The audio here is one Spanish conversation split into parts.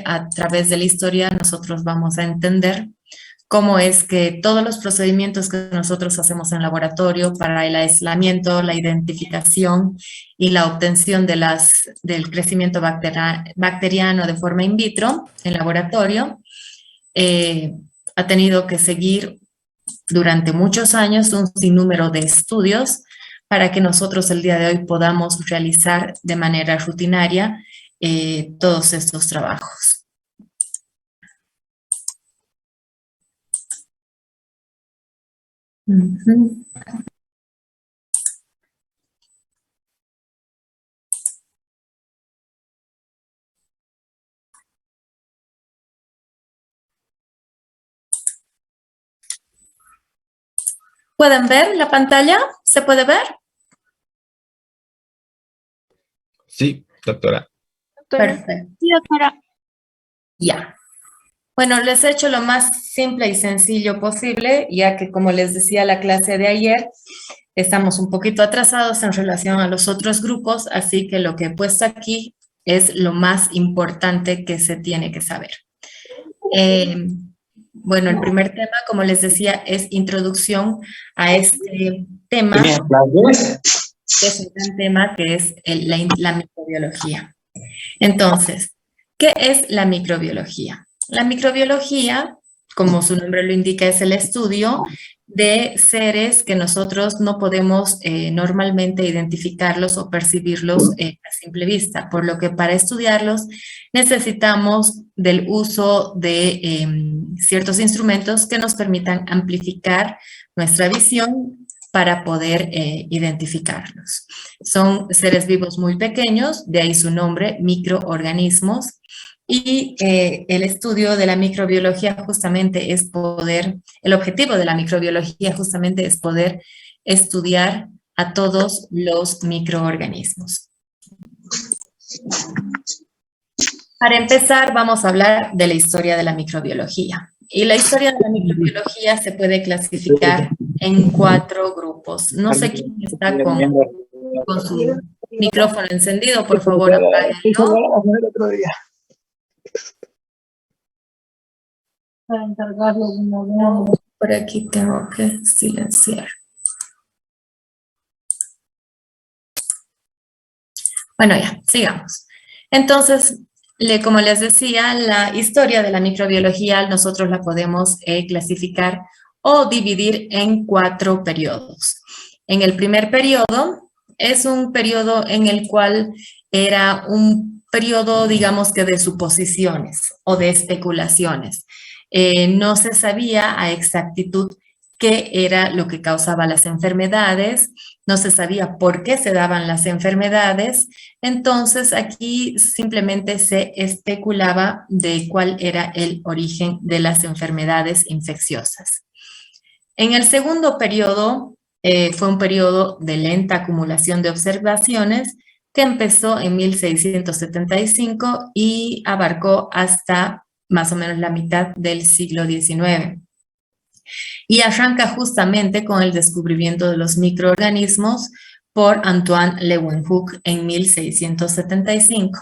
A través de la historia nosotros vamos a entender cómo es que todos los procedimientos que nosotros hacemos en laboratorio para el aislamiento, la identificación y la obtención del crecimiento bacteriano de forma in vitro en laboratorio, ha tenido que seguir durante muchos años un sinnúmero de estudios para que nosotros el día de hoy podamos realizar de manera rutinaria todos estos trabajos. ¿Pueden ver la pantalla? ¿Se puede ver? Sí, doctora. Perfecto. Sí, doctora. Ya. Bueno, les he hecho lo más simple y sencillo posible, ya que como les decía la clase de ayer, estamos un poquito atrasados en relación a los otros grupos, así que lo que he puesto aquí es lo más importante que se tiene que saber. Bueno, el primer tema, como les decía, es introducción a este tema, que es un gran tema, que es la microbiología. Entonces, ¿qué es la microbiología? La microbiología, como su nombre lo indica, es el estudio de seres que nosotros no podemos normalmente identificarlos o percibirlos a simple vista, por lo que para estudiarlos necesitamos del uso de ciertos instrumentos que nos permitan amplificar nuestra visión para poder identificarlos. Son seres vivos muy pequeños, de ahí su nombre, microorganismos, y el estudio de la microbiología justamente es el objetivo de la microbiología justamente es poder estudiar a todos los microorganismos. Para empezar, vamos a hablar de la historia de la microbiología. Y la historia de la microbiología se puede clasificar en 4 grupos. No sé quién está con su micrófono encendido, por favor, apáguenlo. Para encargarlo de una vez. Por aquí tengo que silenciar. Bueno, ya, sigamos. Entonces, como les decía, la historia de la microbiología nosotros la podemos clasificar o dividir en 4 periodos. En el primer periodo es un periodo en el cual era un periodo, digamos que de suposiciones o de especulaciones. No se sabía a exactitud qué era lo que causaba las enfermedades, no se sabía por qué se daban las enfermedades, entonces aquí simplemente se especulaba de cuál era el origen de las enfermedades infecciosas. En el segundo periodo fue un periodo de lenta acumulación de observaciones que empezó en 1675 y abarcó hasta más o menos la mitad del siglo XIX. Y arranca justamente con el descubrimiento de los microorganismos por Antoine Leeuwenhoek en 1675.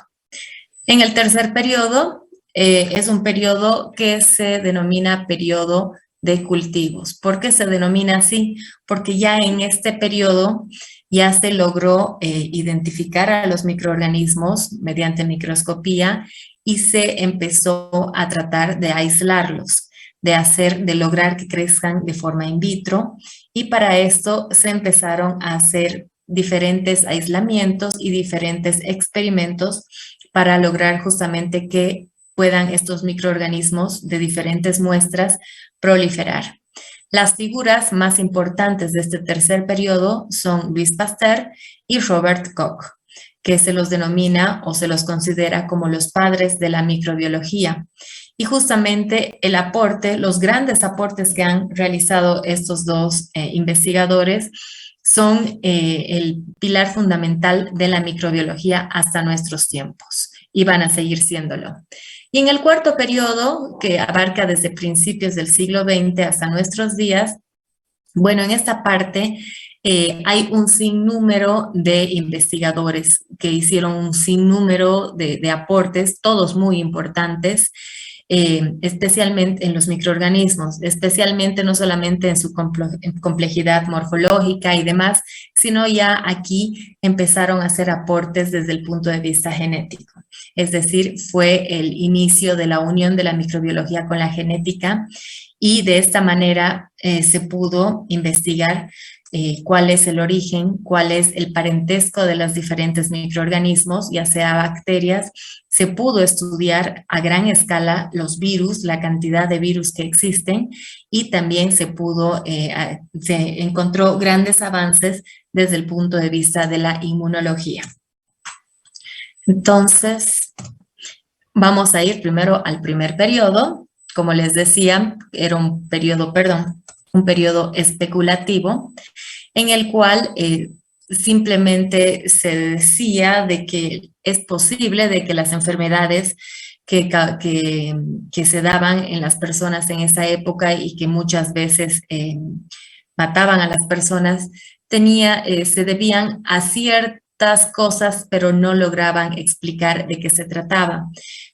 En el tercer periodo es un periodo que se denomina periodo de cultivos. ¿Por qué se denomina así? Porque ya en este periodo ya se logró identificar a los microorganismos mediante microscopía y se empezó a tratar de aislarlos, de lograr que crezcan de forma in vitro, y para esto se empezaron a hacer diferentes aislamientos y diferentes experimentos para lograr justamente que puedan estos microorganismos de diferentes muestras proliferar. Las figuras más importantes de este tercer periodo son Louis Pasteur y Robert Koch, que se los denomina o se los considera como los padres de la microbiología. Y justamente los grandes aportes que han realizado estos dos investigadores son el pilar fundamental de la microbiología hasta nuestros tiempos y van a seguir siéndolo. Y en el cuarto periodo, que abarca desde principios del siglo XX hasta nuestros días, Bueno, en esta parte hay un sinnúmero de investigadores que hicieron un sinnúmero de aportes, todos muy importantes, especialmente en los microorganismos, especialmente no solamente en su complejidad morfológica y demás, sino ya aquí empezaron a hacer aportes desde el punto de vista genético. Es decir, fue el inicio de la unión de la microbiología con la genética y de esta manera se pudo investigar cuál es el origen, cuál es el parentesco de los diferentes microorganismos, ya sea bacterias. Se pudo estudiar a gran escala los virus, la cantidad de virus que existen y también se encontró grandes avances desde el punto de vista de la inmunología. Entonces, vamos a ir primero al primer periodo. Como les decía, era un periodo especulativo en el cual simplemente se decía de que es posible de que las enfermedades que se daban en las personas en esa época y que muchas veces mataban a las personas, se debían a ciertas cosas, pero no lograban explicar de qué se trataba.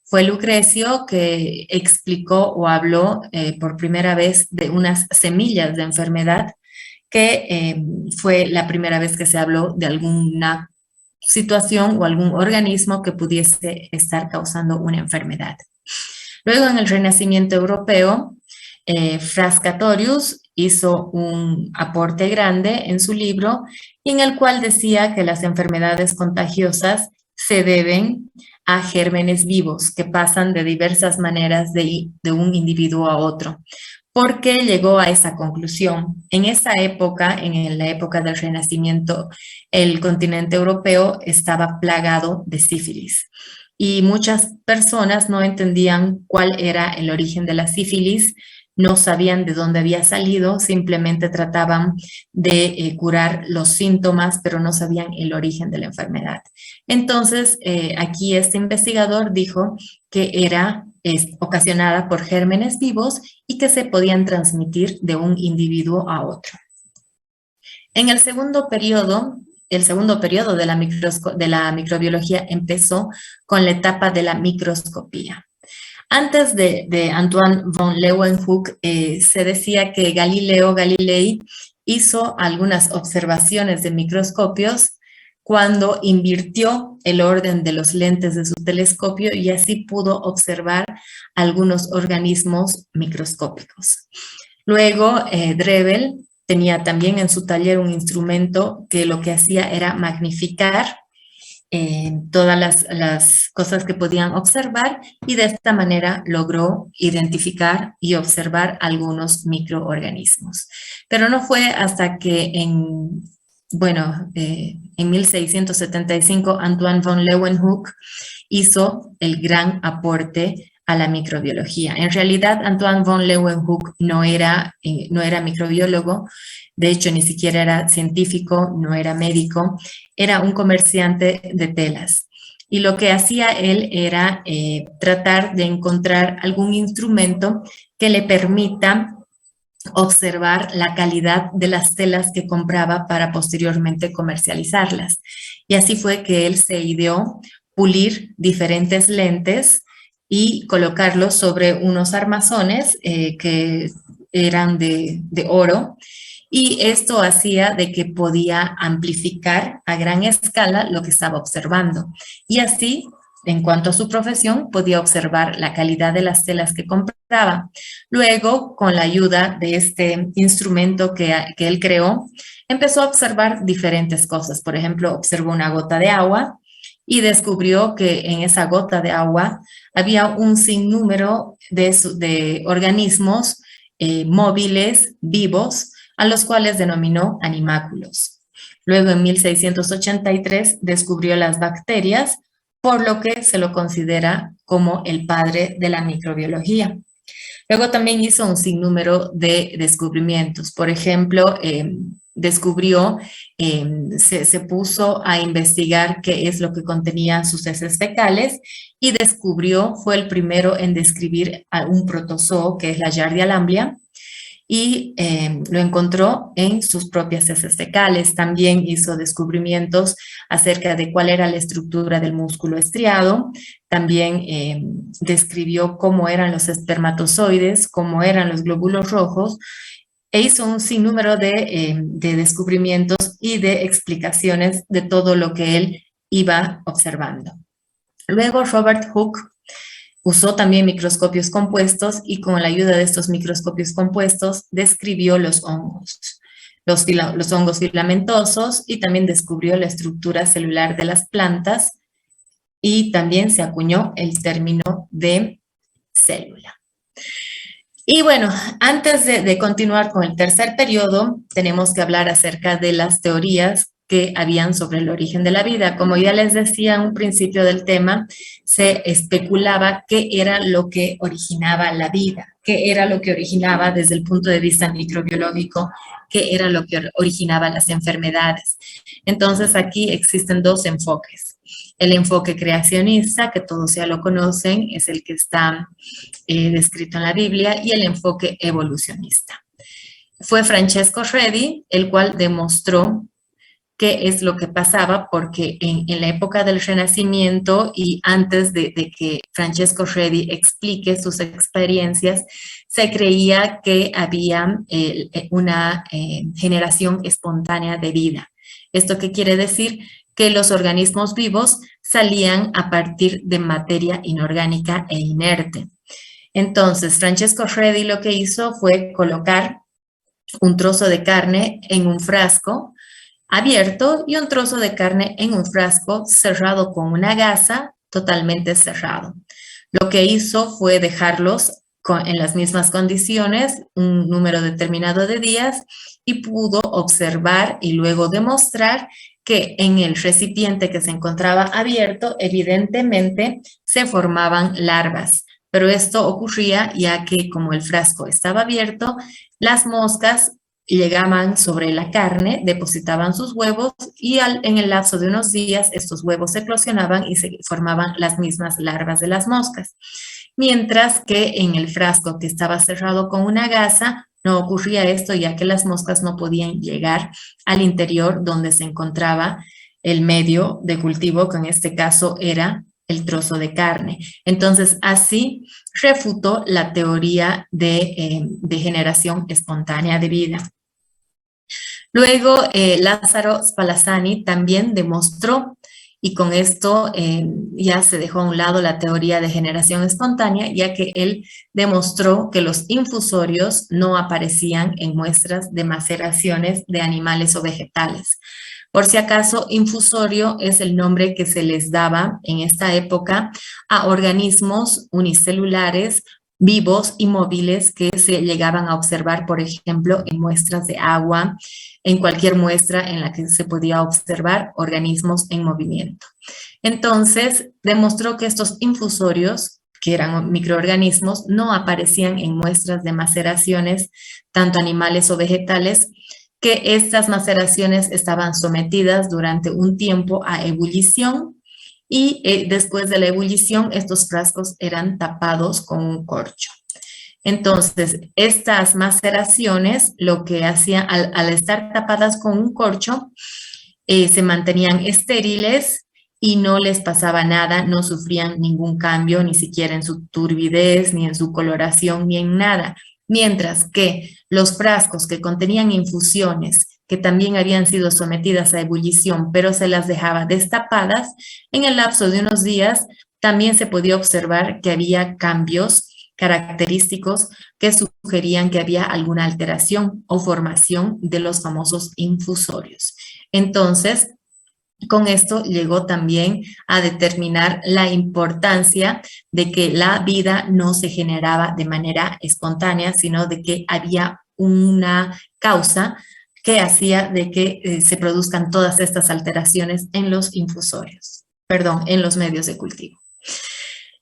Fue Lucrecio que explicó o habló por primera vez de unas semillas de enfermedad, que fue la primera vez que se habló de alguna situación o algún organismo que pudiese estar causando una enfermedad. Luego, en el Renacimiento europeo, Frascatorius hizo un aporte grande en su libro en el cual decía que las enfermedades contagiosas se deben a gérmenes vivos que pasan de diversas maneras de un individuo a otro. ¿Por qué llegó a esa conclusión? En esa época, en la época del Renacimiento, el continente europeo estaba plagado de sífilis y muchas personas no entendían cuál era el origen de la sífilis, no sabían de dónde había salido, simplemente trataban de curar los síntomas, pero no sabían el origen de la enfermedad. Entonces, aquí este investigador dijo que es ocasionada por gérmenes vivos y que se podían transmitir de un individuo a otro. En el segundo periodo de la microbiología empezó con la etapa de la microscopía. Antes de Antoine von Leeuwenhoek se decía que Galileo Galilei hizo algunas observaciones de microscopios cuando invirtió el orden de los lentes de su telescopio y así pudo observar algunos organismos microscópicos. Luego, Drebbel tenía también en su taller un instrumento que lo que hacía era magnificar todas las cosas que podían observar y de esta manera logró identificar y observar algunos microorganismos. Pero no fue hasta que en 1675 Antoine von Leeuwenhoek hizo el gran aporte a la microbiología. En realidad, Antoine von Leeuwenhoek no era microbiólogo, de hecho, ni siquiera era científico, no era médico, era un comerciante de telas. Y lo que hacía él era tratar de encontrar algún instrumento que le permita observar la calidad de las telas que compraba para posteriormente comercializarlas. Y así fue que él se ideó pulir diferentes lentes y colocarlos sobre unos armazones que eran de oro, y esto hacía de que podía amplificar a gran escala lo que estaba observando. Y así, en cuanto a su profesión, podía observar la calidad de las telas que compraba. Luego, con la ayuda de este instrumento que él creó, empezó a observar diferentes cosas. Por ejemplo, observó una gota de agua y descubrió que en esa gota de agua había un sinnúmero de organismos móviles, vivos, a los cuales denominó animáculos. Luego, en 1683, descubrió las bacterias, por lo que se lo considera como el padre de la microbiología. Luego también hizo un sinnúmero de descubrimientos. Por ejemplo, se puso a investigar qué es lo que contenían sus heces fecales y fue el primero en describir a un protozoo, que es la Giardia lamblia, y lo encontró en sus propias heces fecales. También hizo descubrimientos acerca de cuál era la estructura del músculo estriado. También describió cómo eran los espermatozoides, cómo eran los glóbulos rojos, e hizo un sinnúmero de descubrimientos y de explicaciones de todo lo que él iba observando. Luego Robert Hooke usó también microscopios compuestos y con la ayuda de estos microscopios compuestos describió los hongos, los hongos filamentosos, y también descubrió la estructura celular de las plantas, y también se acuñó el término de célula. Y bueno, antes de continuar con el tercer periodo, tenemos que hablar acerca de las teorías que habían sobre el origen de la vida. Como ya les decía en un principio del tema, se especulaba qué era lo que originaba la vida, qué era lo que originaba desde el punto de vista microbiológico, qué era lo que originaba las enfermedades. Entonces aquí existen dos enfoques. El enfoque creacionista, que todos ya lo conocen, es el que está descrito en la Biblia, y el enfoque evolucionista. Fue Francesco Redi el cual demostró qué es lo que pasaba, porque en la época del Renacimiento y antes de que Francesco Redi explique sus experiencias, se creía que había una generación espontánea de vida. ¿Esto qué quiere decir? Que los organismos vivos salían a partir de materia inorgánica e inerte. Entonces, Francesco Redi lo que hizo fue colocar un trozo de carne en un frasco abierto y un trozo de carne en un frasco cerrado con una gasa totalmente cerrado. Lo que hizo fue dejarlos en las mismas condiciones, un número determinado de días, y pudo observar y luego demostrar que en el recipiente que se encontraba abierto, evidentemente se formaban larvas. Pero esto ocurría ya que como el frasco estaba abierto, las moscas llegaban sobre la carne, depositaban sus huevos y en el lapso de unos días estos huevos eclosionaban y se formaban las mismas larvas de las moscas. Mientras que en el frasco que estaba cerrado con una gasa no ocurría esto, ya que las moscas no podían llegar al interior donde se encontraba el medio de cultivo, que en este caso era el trozo de carne. Entonces, así refutó la teoría de generación espontánea de vida. Luego, Lázaro Spallanzani también demostró, y con esto ya se dejó a un lado la teoría de generación espontánea, ya que él demostró que los infusorios no aparecían en muestras de maceraciones de animales o vegetales. Por si acaso, infusorio es el nombre que se les daba en esta época a organismos unicelulares vivos y móviles que se llegaban a observar, por ejemplo, en muestras de agua, en cualquier muestra en la que se podía observar organismos en movimiento. Entonces, demostró que estos infusorios, que eran microorganismos, no aparecían en muestras de maceraciones, tanto animales o vegetales, que estas maceraciones estaban sometidas durante un tiempo a ebullición, y después de la ebullición estos frascos eran tapados con un corcho. Entonces, estas maceraciones lo que hacían al estar tapadas con un corcho, se mantenían estériles y no les pasaba nada, no sufrían ningún cambio, ni siquiera en su turbidez, ni en su coloración, ni en nada. Mientras que los frascos que contenían infusiones, que también habían sido sometidas a ebullición, pero se las dejaba destapadas, en el lapso de unos días también se podía observar que había cambios característicos que sugerían que había alguna alteración o formación de los famosos infusorios. Entonces, con esto llegó también a determinar la importancia de que la vida no se generaba de manera espontánea, sino de que había una causa que hacía de que se produzcan todas estas alteraciones en los infusorios, perdón, en los medios de cultivo.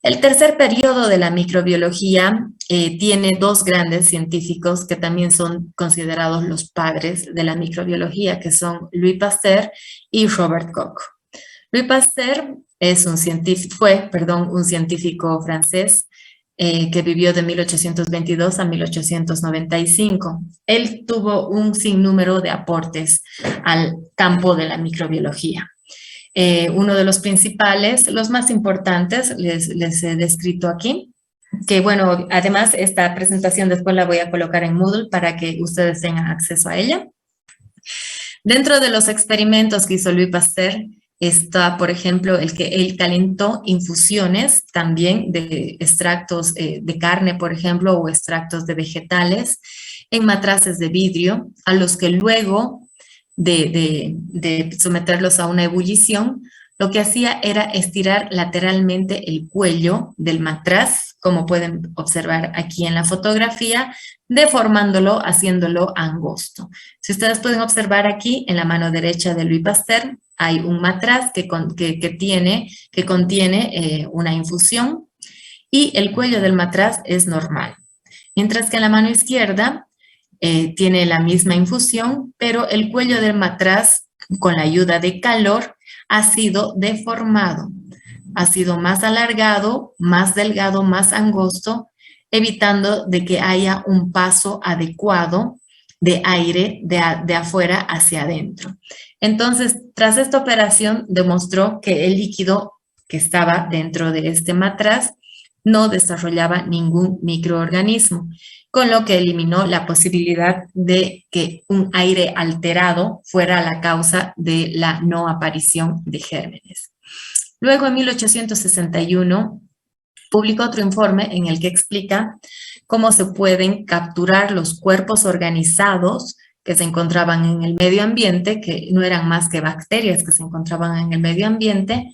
El tercer periodo de la microbiología tiene dos grandes científicos que también son considerados los padres de la microbiología, que son Louis Pasteur y Robert Koch. Louis Pasteur es un científico francés que vivió de 1822 a 1895. Él tuvo un sinnúmero de aportes al campo de la microbiología. Uno de los principales, los más importantes, les he descrito aquí, que bueno, además esta presentación después la voy a colocar en Moodle para que ustedes tengan acceso a ella. Dentro de los experimentos que hizo Louis Pasteur está, por ejemplo, el que él calentó infusiones también de extractos de carne, por ejemplo, o extractos de vegetales en matraces de vidrio, a los que luego de someterlos a una ebullición, lo que hacía era estirar lateralmente el cuello del matraz, como pueden observar aquí en la fotografía, deformándolo, haciéndolo angosto. Si ustedes pueden observar aquí, en la mano derecha de Louis Pasteur, hay un matraz que contiene una infusión y el cuello del matraz es normal. Mientras que en la mano izquierda tiene la misma infusión, pero el cuello del matraz, con la ayuda de calor, ha sido deformado, ha sido más alargado, más delgado, más angosto, evitando de que haya un paso adecuado de aire de afuera hacia adentro. Entonces, tras esta operación, demostró que el líquido que estaba dentro de este matraz no desarrollaba ningún microorganismo, con lo que eliminó la posibilidad de que un aire alterado fuera la causa de la no aparición de gérmenes. Luego, en 1861, publicó otro informe en el que explica cómo se pueden capturar los cuerpos organizados que se encontraban en el medio ambiente, que no eran más que bacterias que se encontraban en el medio ambiente,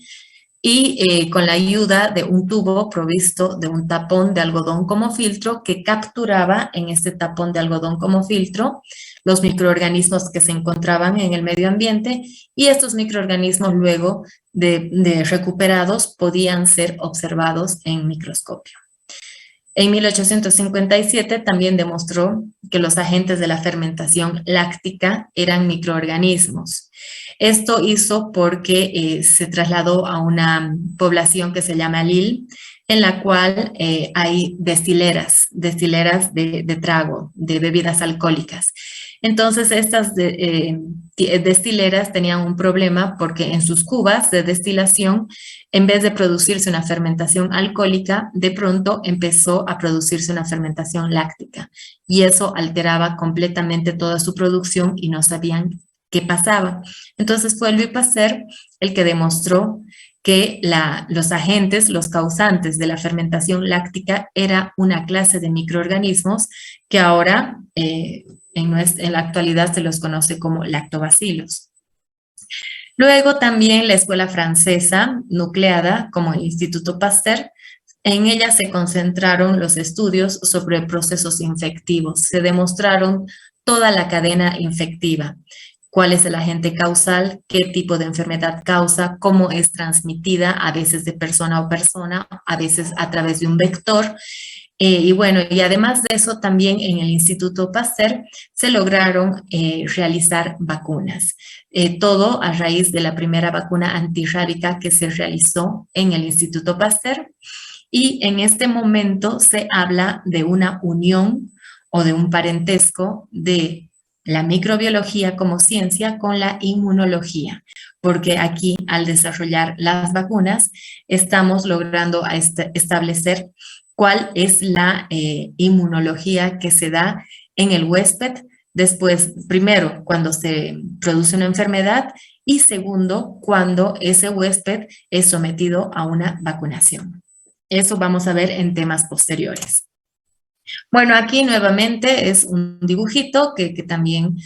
y con la ayuda de un tubo provisto de un tapón de algodón como filtro que capturaba en este tapón de algodón como filtro los microorganismos que se encontraban en el medio ambiente, y estos microorganismos luego de recuperados podían ser observados en microscopio. En 1857 también demostró que los agentes de la fermentación láctica eran microorganismos. Esto hizo porque se trasladó a una población que se llama Lille, en la cual hay destileras de trago, de bebidas alcohólicas. Entonces, estas destileras tenían un problema porque en sus cubas de destilación, en vez de producirse una fermentación alcohólica, de pronto empezó a producirse una fermentación láctica. Y eso alteraba completamente toda su producción y no sabían qué pasaba. Entonces fue Louis Pasteur el que demostró que los agentes, los causantes de la fermentación láctica era una clase de microorganismos que ahora en la actualidad se los conoce como lactobacilos. Luego también la escuela francesa, nucleada como el Instituto Pasteur, en ella se concentraron los estudios sobre procesos infectivos. Se demostraron toda la cadena infectiva. Cuál es el agente causal, qué tipo de enfermedad causa, cómo es transmitida, a veces de persona a persona, a veces a través de un vector. Y bueno, y además de eso, también en el Instituto Pasteur se lograron realizar vacunas. Todo a raíz de la primera vacuna antirrábica que se realizó en el Instituto Pasteur. Y en este momento se habla de una unión o de un parentesco de la microbiología como ciencia con la inmunología, porque aquí al desarrollar las vacunas estamos logrando establecer cuál es la inmunología que se da en el huésped después, primero, cuando se produce una enfermedad y segundo, cuando ese huésped es sometido a una vacunación. Eso vamos a ver en temas posteriores. Bueno, aquí nuevamente es un dibujito que también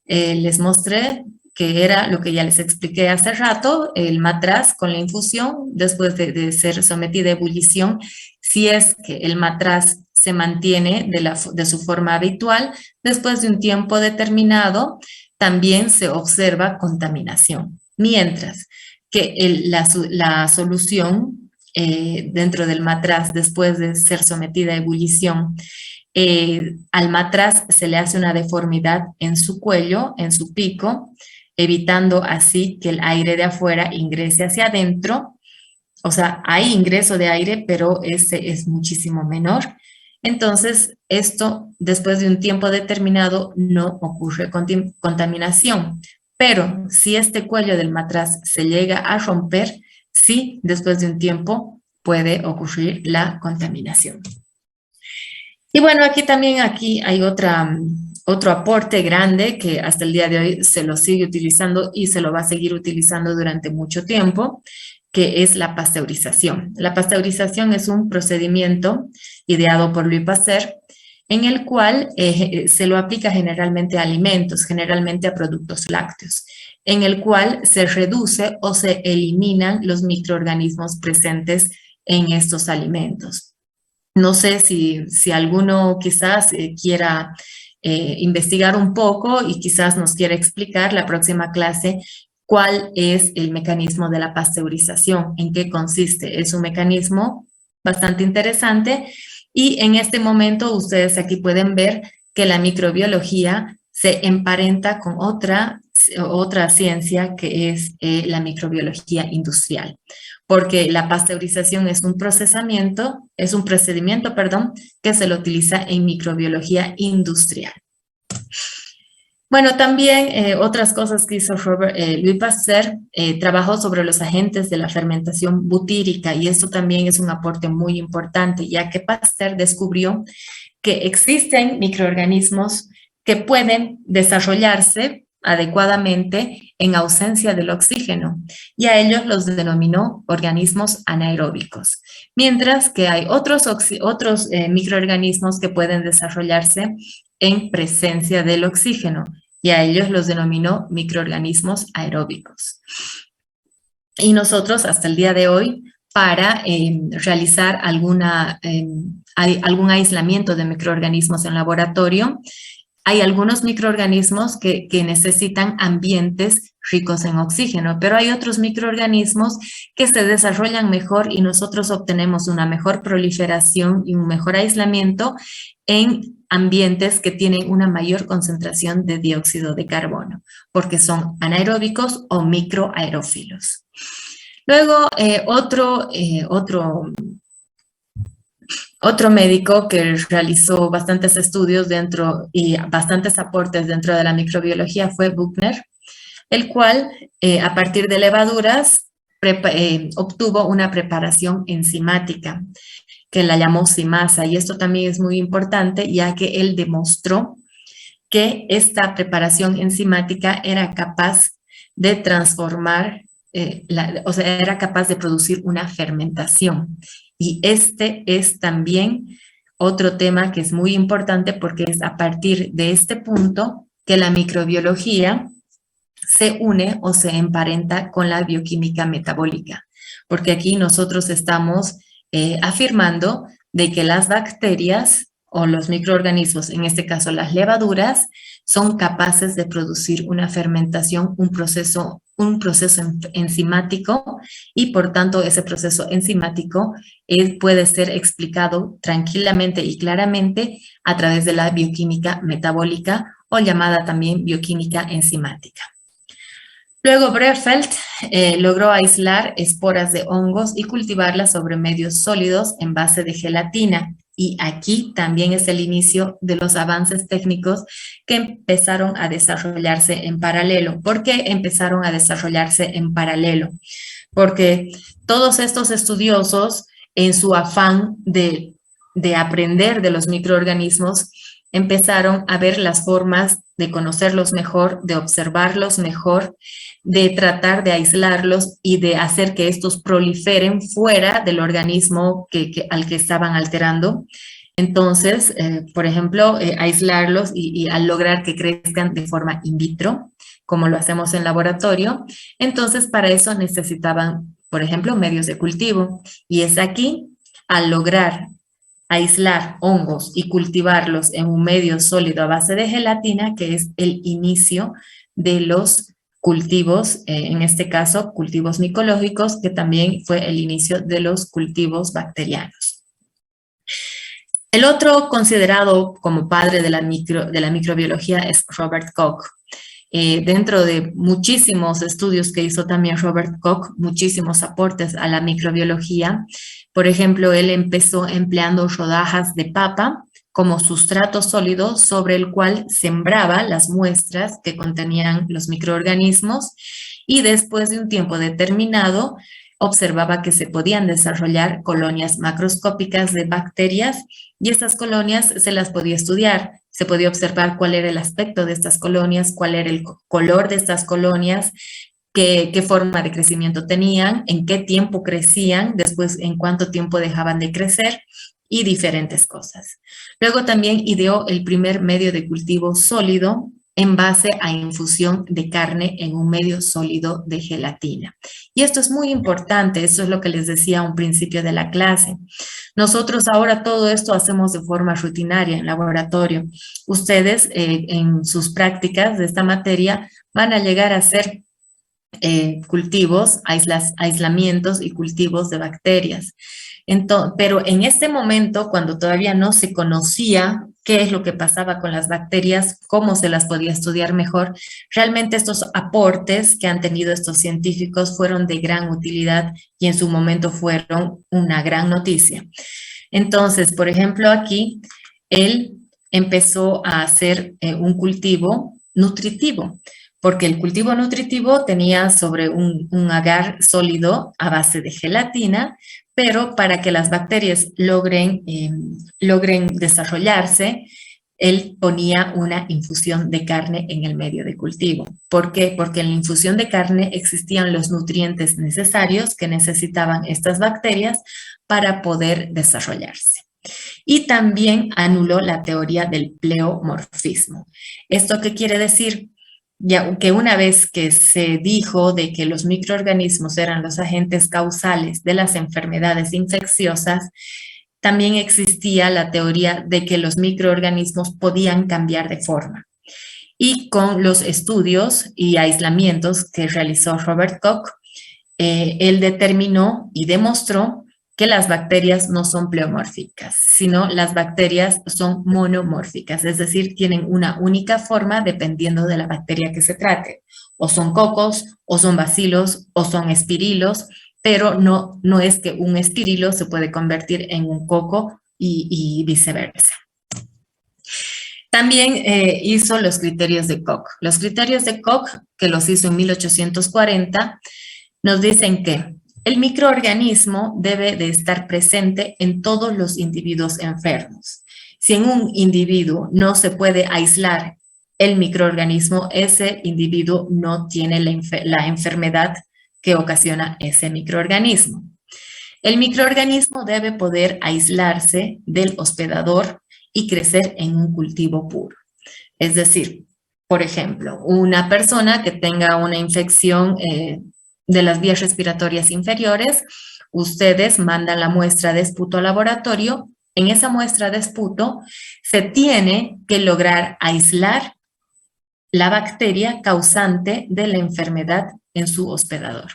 les mostré, que era lo que ya les expliqué hace rato, el matraz con la infusión, después de ser sometido a ebullición, si es que el matraz se mantiene de su forma habitual, después de un tiempo determinado, también se observa contaminación. Mientras que la solución dentro del matraz, después de ser sometida a ebullición, al matraz se le hace una deformidad en su cuello, en su pico, evitando así que el aire de afuera ingrese hacia adentro o sea, hay ingreso de aire, pero este es muchísimo menor. Entonces, esto después de un tiempo determinado no ocurre contaminación. Pero si este cuello del matraz se llega a romper, sí, después de un tiempo puede ocurrir la contaminación. Y bueno, aquí hay otro aporte grande que hasta el día de hoy se lo sigue utilizando y se lo va a seguir utilizando durante mucho tiempo, que es la pasteurización. La pasteurización es un procedimiento ideado por Louis Pasteur en el cual se lo aplica generalmente a alimentos, generalmente a productos lácteos, en el cual se reduce o se eliminan los microorganismos presentes en estos alimentos. No sé si alguno quizás quiera investigar un poco y quizás nos quiera explicar la próxima clase cuál es el mecanismo de la pasteurización, en qué consiste. Es un mecanismo bastante interesante y en este momento ustedes aquí pueden ver que la microbiología se emparenta con otra ciencia que es la microbiología industrial, porque la pasteurización es un procedimiento, que se lo utiliza en microbiología industrial. Bueno, también otras cosas que hizo Louis Pasteur, trabajó sobre los agentes de la fermentación butírica y esto también es un aporte muy importante, ya que Pasteur descubrió que existen microorganismos que pueden desarrollarse adecuadamente en ausencia del oxígeno y a ellos los denominó organismos anaeróbicos, mientras que hay otros microorganismos que pueden desarrollarse en presencia del oxígeno y a ellos los denominó microorganismos aeróbicos. Y nosotros hasta el día de hoy, para realizar algún aislamiento de microorganismos en laboratorio, hay algunos microorganismos que necesitan ambientes ricos en oxígeno, pero hay otros microorganismos que se desarrollan mejor y nosotros obtenemos una mejor proliferación y un mejor aislamiento en ambientes que tienen una mayor concentración de dióxido de carbono, porque son anaeróbicos o microaerófilos. Luego, otro médico que realizó bastantes estudios y bastantes aportes dentro de la microbiología fue Buchner, el cual a partir de levaduras obtuvo una preparación enzimática que la llamó Zimasa, y esto también es muy importante ya que él demostró que esta preparación enzimática era capaz de transformar, era capaz de producir una fermentación. Y este es también otro tema que es muy importante porque es a partir de este punto que la microbiología se une o se emparenta con la bioquímica metabólica, porque aquí nosotros estamos afirmando de que las bacterias o los microorganismos, en este caso las levaduras, son capaces de producir una fermentación, un proceso enzimático y por tanto ese proceso enzimático puede ser explicado tranquilamente y claramente a través de la bioquímica metabólica o llamada también bioquímica enzimática. Luego Brefeld logró aislar esporas de hongos y cultivarlas sobre medios sólidos en base de gelatina. Y aquí también es el inicio de los avances técnicos que empezaron a desarrollarse en paralelo. ¿Por qué empezaron a desarrollarse en paralelo? Porque todos estos estudiosos, en su afán de aprender de los microorganismos, empezaron a ver las formas de conocerlos mejor, de observarlos mejor, de tratar de aislarlos y de hacer que estos proliferen fuera del organismo al que estaban alterando. Entonces, por ejemplo, aislarlos y al lograr que crezcan de forma in vitro, como lo hacemos en laboratorio. Entonces, para eso necesitaban, por ejemplo, medios de cultivo. Y es aquí, al lograr aislar hongos y cultivarlos en un medio sólido a base de gelatina, que es el inicio de los cultivos, en este caso cultivos micológicos, que también fue el inicio de los cultivos bacterianos. El otro considerado como padre de la microbiología es Robert Koch. dentro de muchísimos estudios que hizo también Robert Koch, muchísimos aportes a la microbiología. Por ejemplo, él empezó empleando rodajas de papa como sustrato sólido sobre el cual sembraba las muestras que contenían los microorganismos y después de un tiempo determinado observaba que se podían desarrollar colonias macroscópicas de bacterias y estas colonias se las podía estudiar. Se podía observar cuál era el aspecto de estas colonias, cuál era el color de estas colonias, qué forma de crecimiento tenían, en qué tiempo crecían, después en cuánto tiempo dejaban de crecer y diferentes cosas. Luego también ideó el primer medio de cultivo sólido en base a infusión de carne en un medio sólido de gelatina. Y esto es muy importante, esto es lo que les decía a un principio de la clase. Nosotros ahora todo esto hacemos de forma rutinaria en laboratorio. Ustedes en sus prácticas de esta materia van a llegar a hacer cultivos, aislamientos y cultivos de bacterias. Pero en este momento, cuando todavía no se conocía qué es lo que pasaba con las bacterias, cómo se las podía estudiar mejor, realmente estos aportes que han tenido estos científicos fueron de gran utilidad y en su momento fueron una gran noticia. Entonces, por ejemplo, aquí él empezó a hacer un cultivo nutritivo, porque el cultivo nutritivo tenía sobre un agar sólido a base de gelatina, pero para que las bacterias logren desarrollarse, él ponía una infusión de carne en el medio de cultivo. ¿Por qué? Porque en la infusión de carne existían los nutrientes necesarios que necesitaban estas bacterias para poder desarrollarse. Y también anuló la teoría del pleomorfismo. ¿Esto qué quiere decir? Ya que una vez que se dijo de que los microorganismos eran los agentes causales de las enfermedades infecciosas, también existía la teoría de que los microorganismos podían cambiar de forma. Y con los estudios y aislamientos que realizó Robert Koch, él determinó y demostró que las bacterias no son pleomórficas, sino las bacterias son monomórficas, es decir, tienen una única forma dependiendo de la bacteria que se trate. O son cocos, o son bacilos, o son espirilos, pero no es que un espirilo se puede convertir en un coco y viceversa. También hizo los criterios de Koch. Los criterios de Koch, que los hizo en 1840, nos dicen que el microorganismo debe de estar presente en todos los individuos enfermos. Si en un individuo no se puede aislar el microorganismo, ese individuo no tiene la enfermedad que ocasiona ese microorganismo. El microorganismo debe poder aislarse del hospedador y crecer en un cultivo puro. Es decir, por ejemplo, una persona que tenga una infección de las vías respiratorias inferiores, ustedes mandan la muestra de esputo al laboratorio. En esa muestra de esputo se tiene que lograr aislar la bacteria causante de la enfermedad en su hospedador.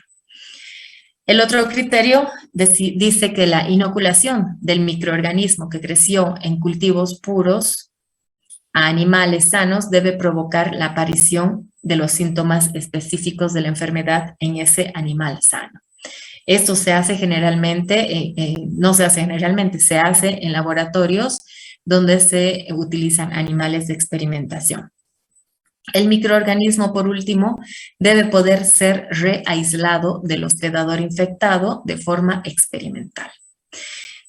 El otro criterio dice que la inoculación del microorganismo que creció en cultivos puros a animales sanos debe provocar la aparición de los síntomas específicos de la enfermedad en ese animal sano. Esto se hace generalmente, no se hace generalmente, se hace en laboratorios donde se utilizan animales de experimentación. El microorganismo, por último, debe poder ser reaislado del hospedador infectado de forma experimental.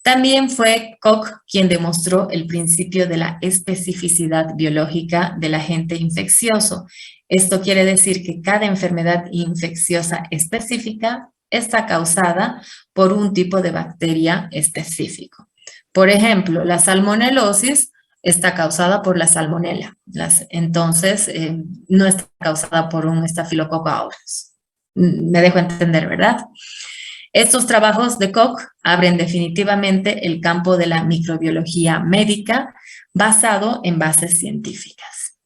También fue Koch quien demostró el principio de la especificidad biológica del agente infeccioso. Esto quiere decir que cada enfermedad infecciosa específica está causada por un tipo de bacteria específico. Por ejemplo, la salmonelosis está causada por la salmonela. Entonces, no está causada por un estafilococo aureus. Me dejo entender, ¿verdad? Estos trabajos de Koch abren definitivamente el campo de la microbiología médica basado en bases científicas.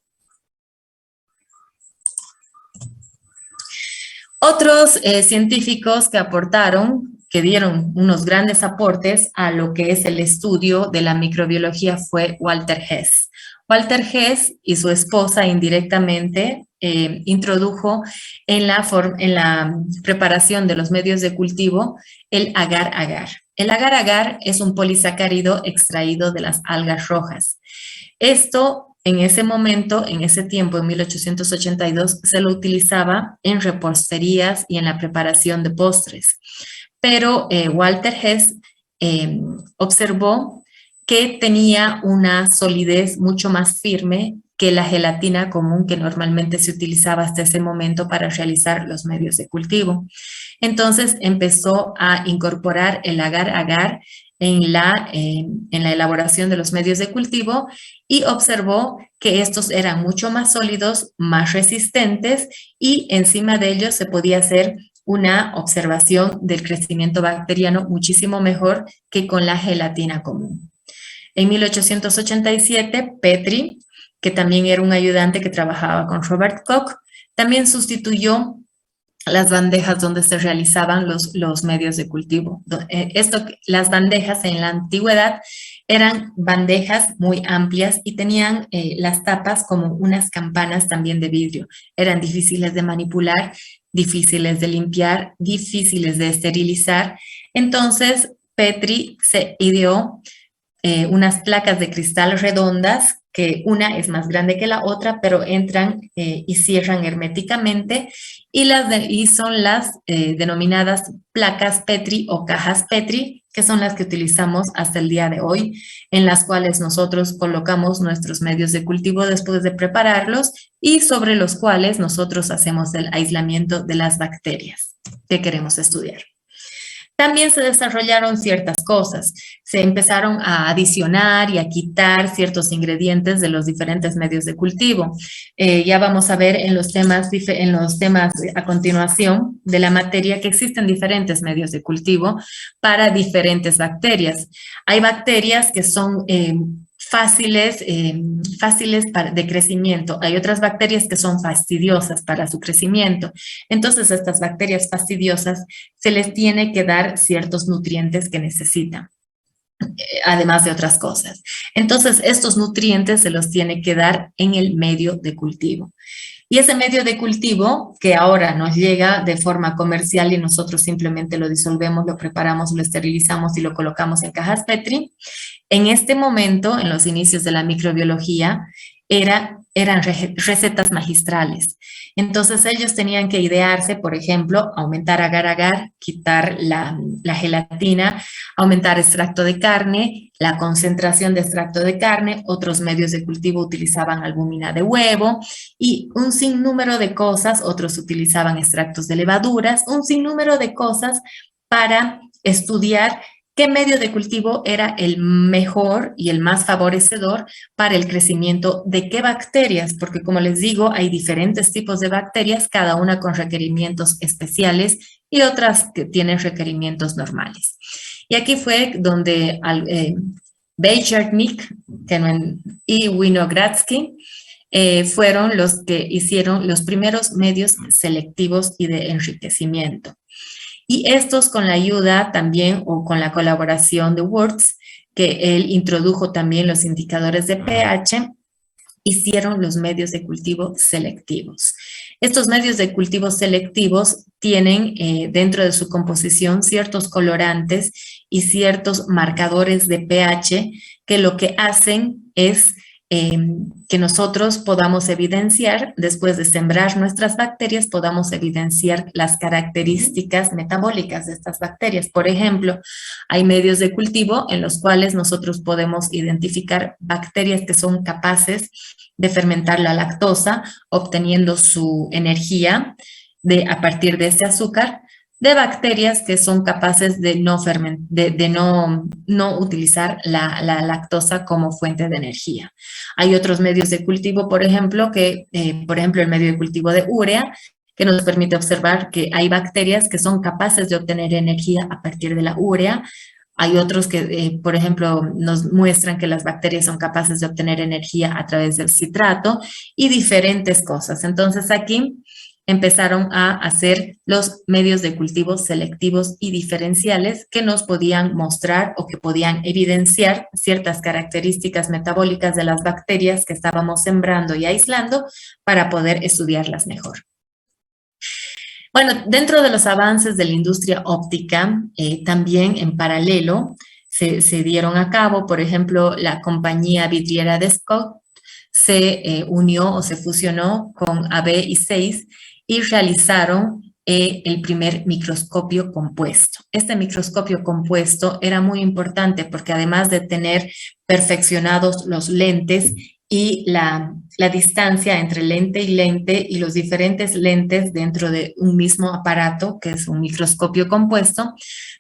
Otros científicos que aportaron, que dieron unos grandes aportes a lo que es el estudio de la microbiología fue Walter Hess. Walter Hess y su esposa indirectamente introdujo en la preparación de los medios de cultivo el agar-agar. El agar-agar es un polisacárido extraído de las algas rojas. Esto, en ese momento, en ese tiempo, en 1882, se lo utilizaba en reposterías y en la preparación de postres. Pero Walter Hess observó que tenía una solidez mucho más firme que la gelatina común que normalmente se utilizaba hasta ese momento para realizar los medios de cultivo. Entonces empezó a incorporar el agar-agar en la elaboración de los medios de cultivo y observó que estos eran mucho más sólidos, más resistentes y encima de ellos se podía hacer una observación del crecimiento bacteriano muchísimo mejor que con la gelatina común. En 1887, Petri, que también era un ayudante que trabajaba con Robert Koch, también sustituyó las bandejas donde se realizaban los medios de cultivo. Las bandejas en la antigüedad eran bandejas muy amplias y tenían las tapas como unas campanas también de vidrio. Eran difíciles de manipular, difíciles de limpiar, difíciles de esterilizar. Entonces, Petri se ideó unas placas de cristal redondas, que una es más grande que la otra, pero entran y cierran herméticamente, y son las denominadas placas Petri o cajas Petri, que son las que utilizamos hasta el día de hoy, en las cuales nosotros colocamos nuestros medios de cultivo después de prepararlos y sobre los cuales nosotros hacemos el aislamiento de las bacterias que queremos estudiar. También se desarrollaron ciertas cosas. Se empezaron a adicionar y a quitar ciertos ingredientes de los diferentes medios de cultivo. Ya vamos a ver en los temas a continuación de la materia que existen diferentes medios de cultivo para diferentes bacterias. Hay bacterias que son fáciles de crecimiento. Hay otras bacterias que son fastidiosas para su crecimiento. Entonces, a estas bacterias fastidiosas se les tiene que dar ciertos nutrientes que necesitan, además de otras cosas. Entonces, estos nutrientes se los tiene que dar en el medio de cultivo. Y ese medio de cultivo que ahora nos llega de forma comercial y nosotros simplemente lo disolvemos, lo preparamos, lo esterilizamos y lo colocamos en cajas Petri, en este momento, en los inicios de la microbiología, eran recetas magistrales. Entonces ellos tenían que idearse, por ejemplo, aumentar agar-agar, quitar la gelatina, aumentar extracto de carne, la concentración de extracto de carne, otros medios de cultivo utilizaban albúmina de huevo y un sinnúmero de cosas, otros utilizaban extractos de levaduras, un sinnúmero de cosas para estudiar qué medio de cultivo era el mejor y el más favorecedor para el crecimiento de qué bacterias, porque como les digo, hay diferentes tipos de bacterias, cada una con requerimientos especiales y otras que tienen requerimientos normales. Y aquí fue donde Bejernich y Winogradsky fueron los que hicieron los primeros medios selectivos y de enriquecimiento. Y estos con la ayuda también o con la colaboración de Wurtz, que él introdujo también los indicadores de pH, hicieron los medios de cultivo selectivos. Estos medios de cultivo selectivos tienen dentro de su composición ciertos colorantes y ciertos marcadores de pH que lo que hacen es que nosotros podamos evidenciar, después de sembrar nuestras bacterias, podamos evidenciar las características metabólicas de estas bacterias. Por ejemplo, hay medios de cultivo en los cuales nosotros podemos identificar bacterias que son capaces de fermentar la lactosa, obteniendo su energía a partir de este azúcar, de bacterias que son capaces de no utilizar la lactosa como fuente de energía. Hay otros medios de cultivo, por ejemplo, el medio de cultivo de urea, que nos permite observar que hay bacterias que son capaces de obtener energía a partir de la urea. Hay otros que, por ejemplo, nos muestran que las bacterias son capaces de obtener energía a través del citrato y diferentes cosas. Entonces aquí empezaron a hacer los medios de cultivo selectivos y diferenciales que nos podían mostrar o que podían evidenciar ciertas características metabólicas de las bacterias que estábamos sembrando y aislando para poder estudiarlas mejor. Bueno, dentro de los avances de la industria óptica, también en paralelo se dieron a cabo, por ejemplo, la compañía vidriera de Scott se unió o se fusionó con AB y Zeiss y realizaron el primer microscopio compuesto. Este microscopio compuesto era muy importante porque además de tener perfeccionados los lentes y la distancia entre lente y los diferentes lentes dentro de un mismo aparato, que es un microscopio compuesto,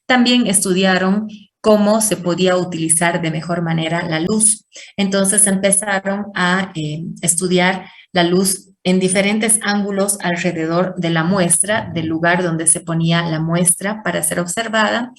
también estudiaron cómo se podía utilizar de mejor manera la luz. Entonces empezaron a estudiar la luz en diferentes ángulos alrededor de la muestra, del lugar donde se ponía la muestra para ser observada,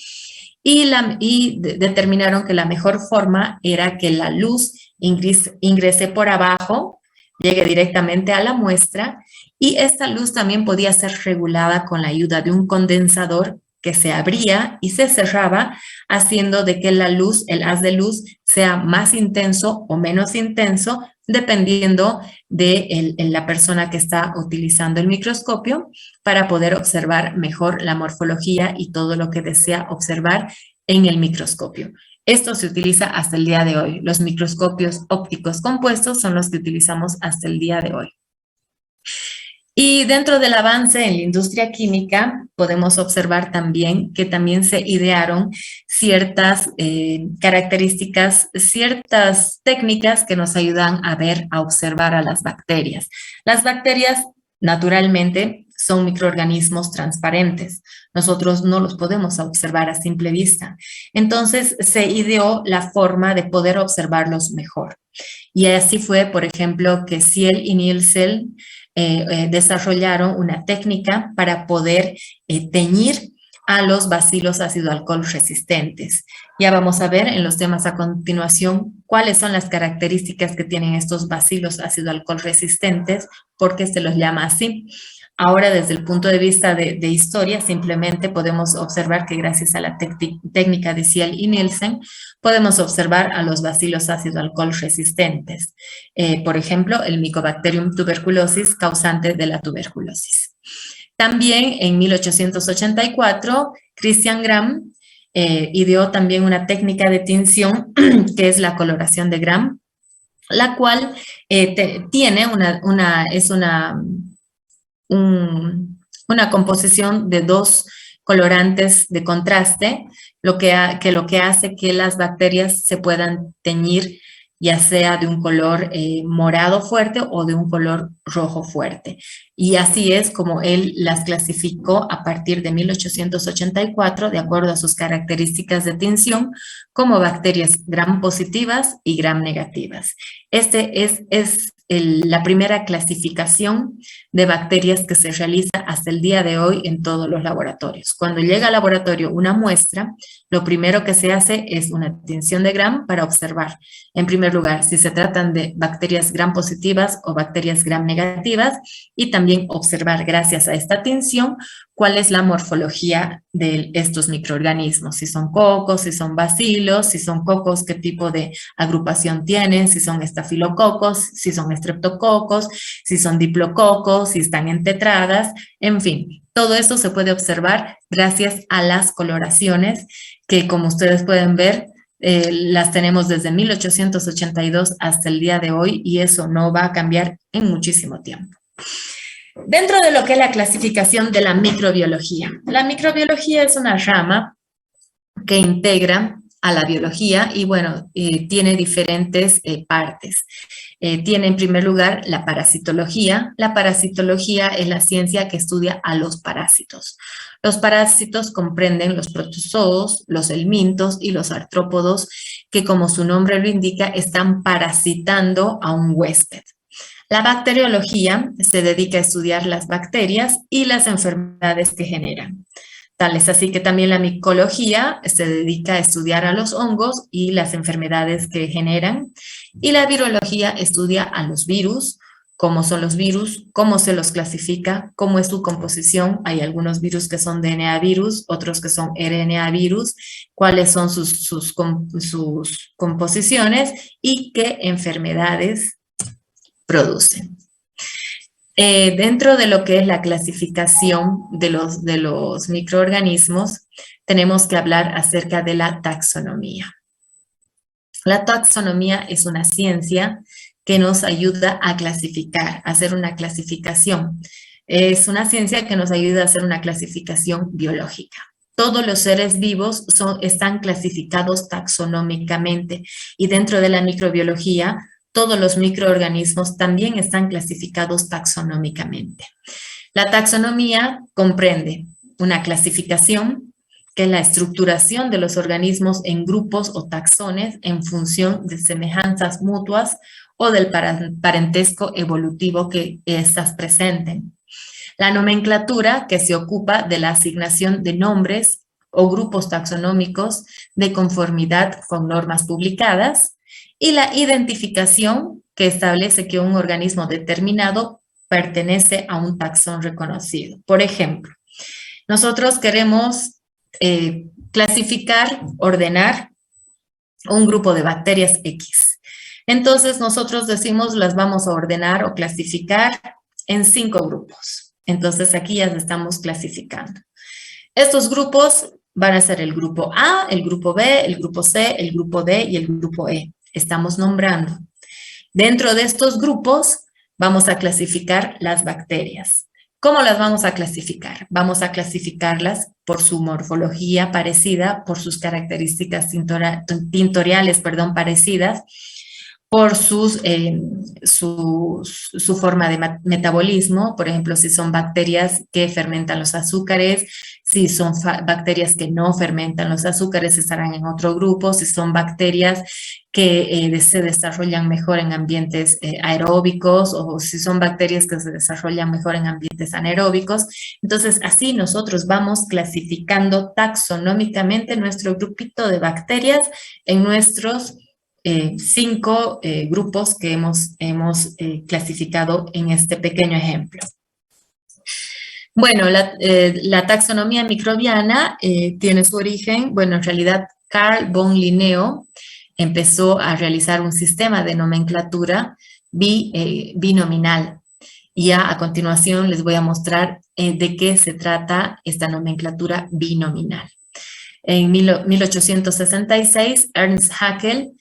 y determinaron que la mejor forma era que la luz ingrese por abajo, llegue directamente a la muestra, y esta luz también podía ser regulada con la ayuda de un condensador que se abría y se cerraba, haciendo de que la luz, el haz de luz, sea más intenso o menos intenso, dependiendo de la persona que está utilizando el microscopio, para poder observar mejor la morfología y todo lo que desea observar en el microscopio. Esto se utiliza hasta el día de hoy. Los microscopios ópticos compuestos son los que utilizamos hasta el día de hoy. Y dentro del avance en la industria química, podemos observar también que también se idearon ciertas características, ciertas técnicas que nos ayudan a ver, a observar a las bacterias. Las bacterias, naturalmente, son microorganismos transparentes. Nosotros no los podemos observar a simple vista. Entonces, se ideó la forma de poder observarlos mejor. Y así fue, por ejemplo, que Ciel y Nielsen desarrollaron una técnica para poder teñir a los bacilos ácido alcohol resistentes. Ya vamos a ver en los temas a continuación cuáles son las características que tienen estos bacilos ácido alcohol resistentes, por qué se los llama así. Ahora, desde el punto de vista de historia, simplemente podemos observar que gracias a la técnica de Ciel y Nielsen, podemos observar a los bacilos ácido alcohol resistentes. Por ejemplo, el Mycobacterium tuberculosis, causante de la tuberculosis. También en 1884, Christian Gram ideó también una técnica de tinción que es la coloración de Gram, la cual tiene una composición de dos colorantes de contraste, lo que hace que las bacterias se puedan teñir ya sea de un color morado fuerte o de un color rojo fuerte. Y así es como él las clasificó a partir de 1884, de acuerdo a sus características de tinción, como bacterias gram positivas y gram negativas. Este es la primera clasificación de bacterias que se realiza hasta el día de hoy en todos los laboratorios. Cuando llega al laboratorio una muestra, lo primero que se hace es una tinción de Gram para observar, en primer lugar, si se tratan de bacterias Gram positivas o bacterias Gram negativas, y también observar, gracias a esta tinción, cuál es la morfología de estos microorganismos, si son cocos, si son bacilos, si son cocos, qué tipo de agrupación tienen, si son estafilococos, si son estreptococos, si son diplococos, si están en tetradas, en fin. Todo esto se puede observar gracias a las coloraciones que, como ustedes pueden ver, las tenemos desde 1882 hasta el día de hoy y eso no va a cambiar en muchísimo tiempo. Dentro de lo que es la clasificación de la microbiología. La microbiología es una rama que integra a la biología y bueno, tiene diferentes partes. Tiene en primer lugar la parasitología. La parasitología es la ciencia que estudia a los parásitos. Los parásitos comprenden los protozoos, los helmintos y los artrópodos que, como su nombre lo indica, están parasitando a un huésped. La bacteriología se dedica a estudiar las bacterias y las enfermedades que generan. Tal es así que también la micología se dedica a estudiar a los hongos y las enfermedades que generan. Y la virología estudia a los virus, cómo son los virus, cómo se los clasifica, cómo es su composición. Hay algunos virus que son DNA virus, otros que son RNA virus, cuáles son sus composiciones y qué enfermedades producen. Dentro de lo que es la clasificación de los microorganismos, tenemos que hablar acerca de la taxonomía. La taxonomía es una ciencia que nos ayuda a clasificar, a hacer una clasificación. Es una ciencia que nos ayuda a hacer una clasificación biológica. Todos los seres vivos están clasificados taxonómicamente y dentro de la microbiología, todos los microorganismos también están clasificados taxonómicamente. La taxonomía comprende una clasificación, que es la estructuración de los organismos en grupos o taxones en función de semejanzas mutuas o del parentesco evolutivo que éstas presenten. La nomenclatura, que se ocupa de la asignación de nombres o grupos taxonómicos de conformidad con normas publicadas, y la identificación, que establece que un organismo determinado pertenece a un taxón reconocido. Por ejemplo, nosotros queremos clasificar, ordenar un grupo de bacterias X. Entonces nosotros decimos las vamos a ordenar o clasificar en 5 grupos. Entonces aquí ya estamos clasificando. Estos grupos van a ser el grupo A, el grupo B, el grupo C, el grupo D y el grupo E. Estamos nombrando. Dentro de estos grupos vamos a clasificar las bacterias. ¿Cómo las vamos a clasificar? Vamos a clasificarlas por su morfología parecida, por sus características tintoriales, parecidas, por su forma de metabolismo, por ejemplo, si son bacterias que fermentan los azúcares, si son bacterias que no fermentan los azúcares, estarán en otro grupo, si son bacterias que se desarrollan mejor en ambientes aeróbicos o si son bacterias que se desarrollan mejor en ambientes anaeróbicos. Entonces, así nosotros vamos clasificando taxonómicamente nuestro grupito de bacterias en nuestros 5 grupos que hemos clasificado en este pequeño ejemplo. Bueno, la taxonomía microbiana tiene su origen, bueno, en realidad Carl von Linneo empezó a realizar un sistema de nomenclatura binominal. Y ya a continuación les voy a mostrar de qué se trata esta nomenclatura binominal. En 1866, Ernst Haeckel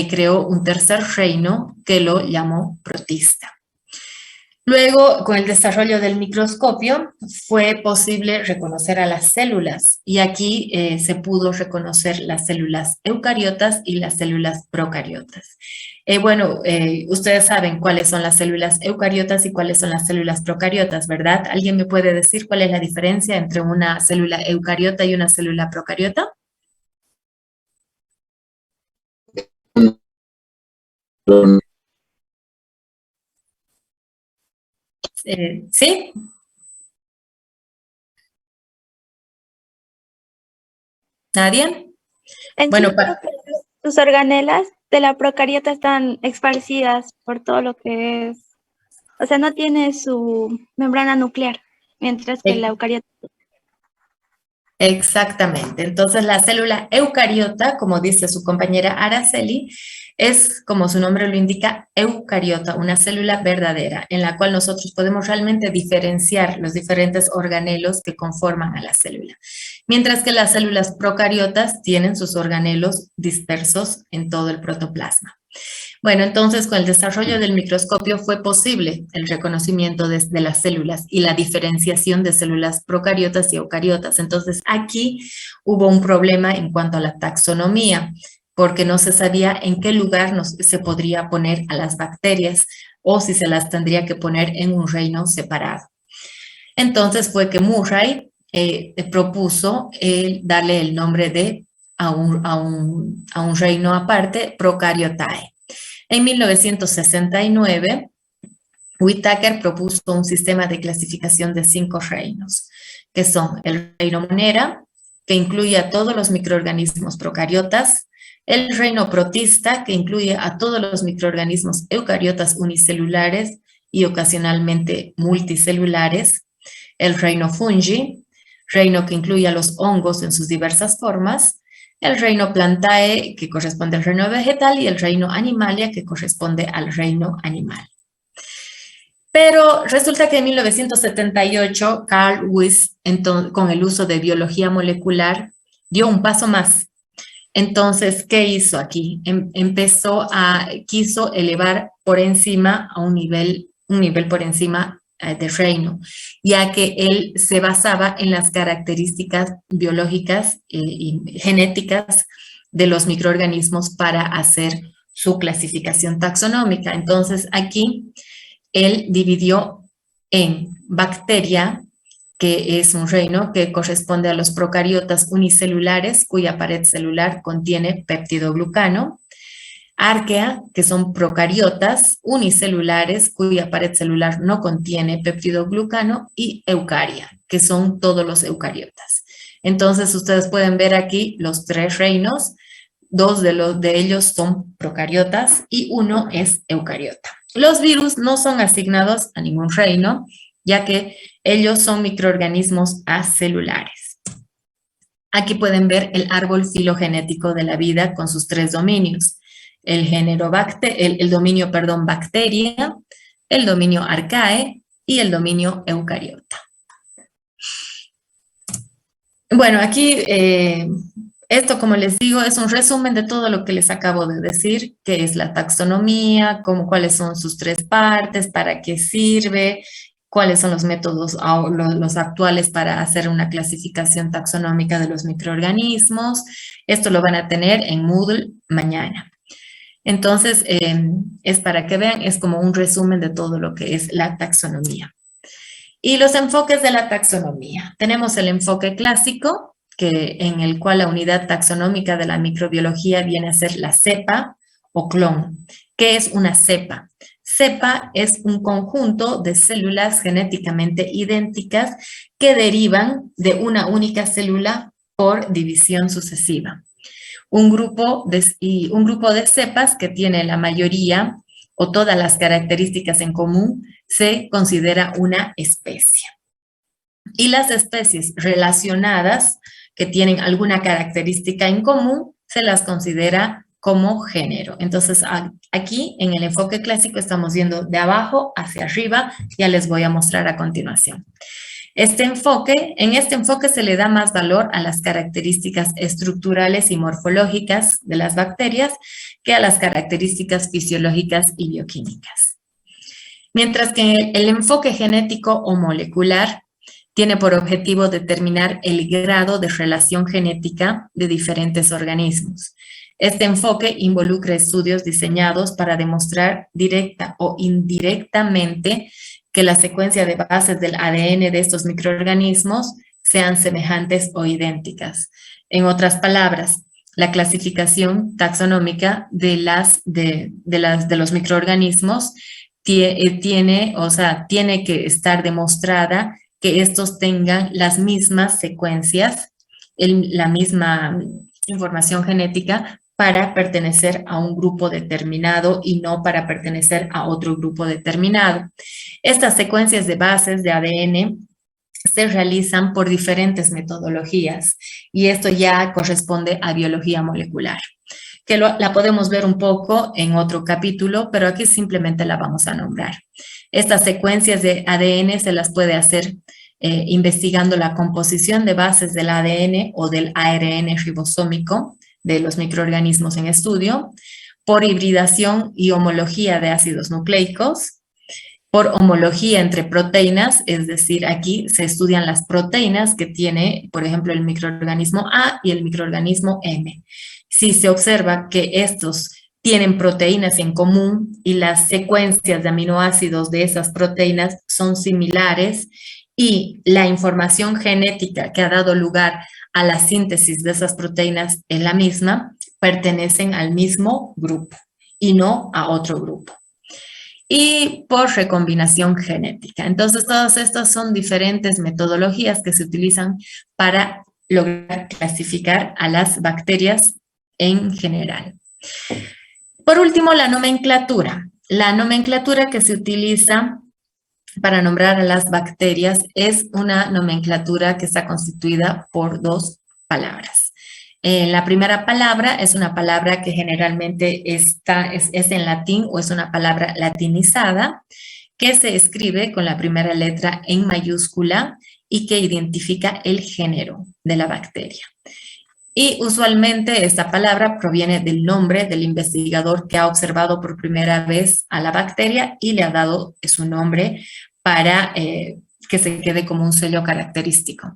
creó un tercer reino que lo llamó protista. Luego, con el desarrollo del microscopio, fue posible reconocer a las células y aquí se pudo reconocer las células eucariotas y las células procariotas. Ustedes saben cuáles son las células eucariotas y cuáles son las células procariotas, ¿verdad? ¿Alguien me puede decir cuál es la diferencia entre una célula eucariota y una célula procariota? ¿Sí? ¿Nadie? Bueno, sus organelas de la procariota están esparcidas por todo lo que es, o sea, no tiene su membrana nuclear, mientras que la eucariota. Exactamente. Entonces, la célula eucariota, como dice su compañera Araceli, es, como su nombre lo indica, eucariota, una célula verdadera, en la cual nosotros podemos realmente diferenciar los diferentes organelos que conforman a la célula. Mientras que las células procariotas tienen sus organelos dispersos en todo el protoplasma. Bueno, entonces con el desarrollo del microscopio fue posible el reconocimiento de las células y la diferenciación de células procariotas y eucariotas. Entonces aquí hubo un problema en cuanto a la taxonomía, porque no se sabía en qué lugar se podría poner a las bacterias o si se las tendría que poner en un reino separado. Entonces fue que Murray propuso darle el nombre a un reino aparte, Procaryotae. En 1969, Whittaker propuso un sistema de clasificación de 5 reinos, que son el reino Monera, que incluye a todos los microorganismos procariotas, el reino protista, que incluye a todos los microorganismos eucariotas unicelulares, y ocasionalmente multicelulares, el reino fungi, reino que incluye a los hongos en sus diversas formas, el reino plantae, que corresponde al reino vegetal, y el reino animalia, que corresponde al reino animal. Pero resulta que en 1978, Carl Weiss, con el uso de biología molecular, dio un paso más. Entonces, ¿qué hizo aquí? Quiso elevar por encima a un nivel por encima de reino, ya que él se basaba en las características biológicas y genéticas de los microorganismos para hacer su clasificación taxonómica. Entonces, aquí él dividió en bacteria, que es un reino que corresponde a los procariotas unicelulares, cuya pared celular contiene peptidoglucano; arquea, que son procariotas unicelulares, cuya pared celular no contiene peptidoglucano; y eucaria, que son todos los eucariotas. Entonces, ustedes pueden ver aquí los tres reinos. Dos de ellos son procariotas y uno es eucariota. Los virus no son asignados a ningún reino, ya que ellos son microorganismos acelulares. Aquí pueden ver el árbol filogenético de la vida con sus tres dominios: el dominio bacteria, el dominio arcae y el dominio eucariota. Bueno, aquí esto, como les digo, es un resumen de todo lo que les acabo de decir, que es la taxonomía, cuáles son sus tres partes, para qué sirve, cuáles son los métodos los actuales para hacer una clasificación taxonómica de los microorganismos. Esto lo van a tener en Moodle mañana. Entonces, es para que vean, es como un resumen de todo lo que es la taxonomía. Y los enfoques de la taxonomía. Tenemos el enfoque clásico, en el cual la unidad taxonómica de la microbiología viene a ser la cepa o clon. ¿Qué es una cepa? Cepa es un conjunto de células genéticamente idénticas que derivan de una única célula por división sucesiva. Un grupo de cepas que tiene la mayoría o todas las características en común se considera una especie. Y las especies relacionadas que tienen alguna característica en común se las considera como género. Entonces, aquí en el enfoque clásico estamos yendo de abajo hacia arriba, ya les voy a mostrar a continuación. En este enfoque se le da más valor a las características estructurales y morfológicas de las bacterias que a las características fisiológicas y bioquímicas. Mientras que el enfoque genético o molecular tiene por objetivo determinar el grado de relación genética de diferentes organismos. Este enfoque involucra estudios diseñados para demostrar directa o indirectamente que la secuencia de bases del ADN de estos microorganismos sean semejantes o idénticas. En otras palabras, la clasificación taxonómica de los microorganismos tiene que estar demostrada que estos tengan las mismas secuencias, la misma información genética para pertenecer a un grupo determinado y no para pertenecer a otro grupo determinado. Estas secuencias de bases de ADN se realizan por diferentes metodologías y esto ya corresponde a biología molecular, que la podemos ver un poco en otro capítulo, pero aquí simplemente la vamos a nombrar. Estas secuencias de ADN se las puede hacer investigando la composición de bases del ADN o del ARN ribosómico de los microorganismos en estudio, por hibridación y homología de ácidos nucleicos, por homología entre proteínas, es decir, aquí se estudian las proteínas que tiene, por ejemplo, el microorganismo A y el microorganismo M. Si se observa que estos tienen proteínas en común y las secuencias de aminoácidos de esas proteínas son similares y la información genética que ha dado lugar a la síntesis de esas proteínas es la misma, pertenecen al mismo grupo y no a otro grupo. Y por recombinación genética. Entonces, todas estas son diferentes metodologías que se utilizan para lograr clasificar a las bacterias en general. Por último, la nomenclatura. La nomenclatura que se utiliza para nombrar a las bacterias es una nomenclatura que está constituida por dos palabras. La primera palabra es una palabra que generalmente es en latín o es una palabra latinizada que se escribe con la primera letra en mayúscula y que identifica el género de la bacteria. Y usualmente esta palabra proviene del nombre del investigador que ha observado por primera vez a la bacteria y le ha dado su nombre para que se quede como un sello característico.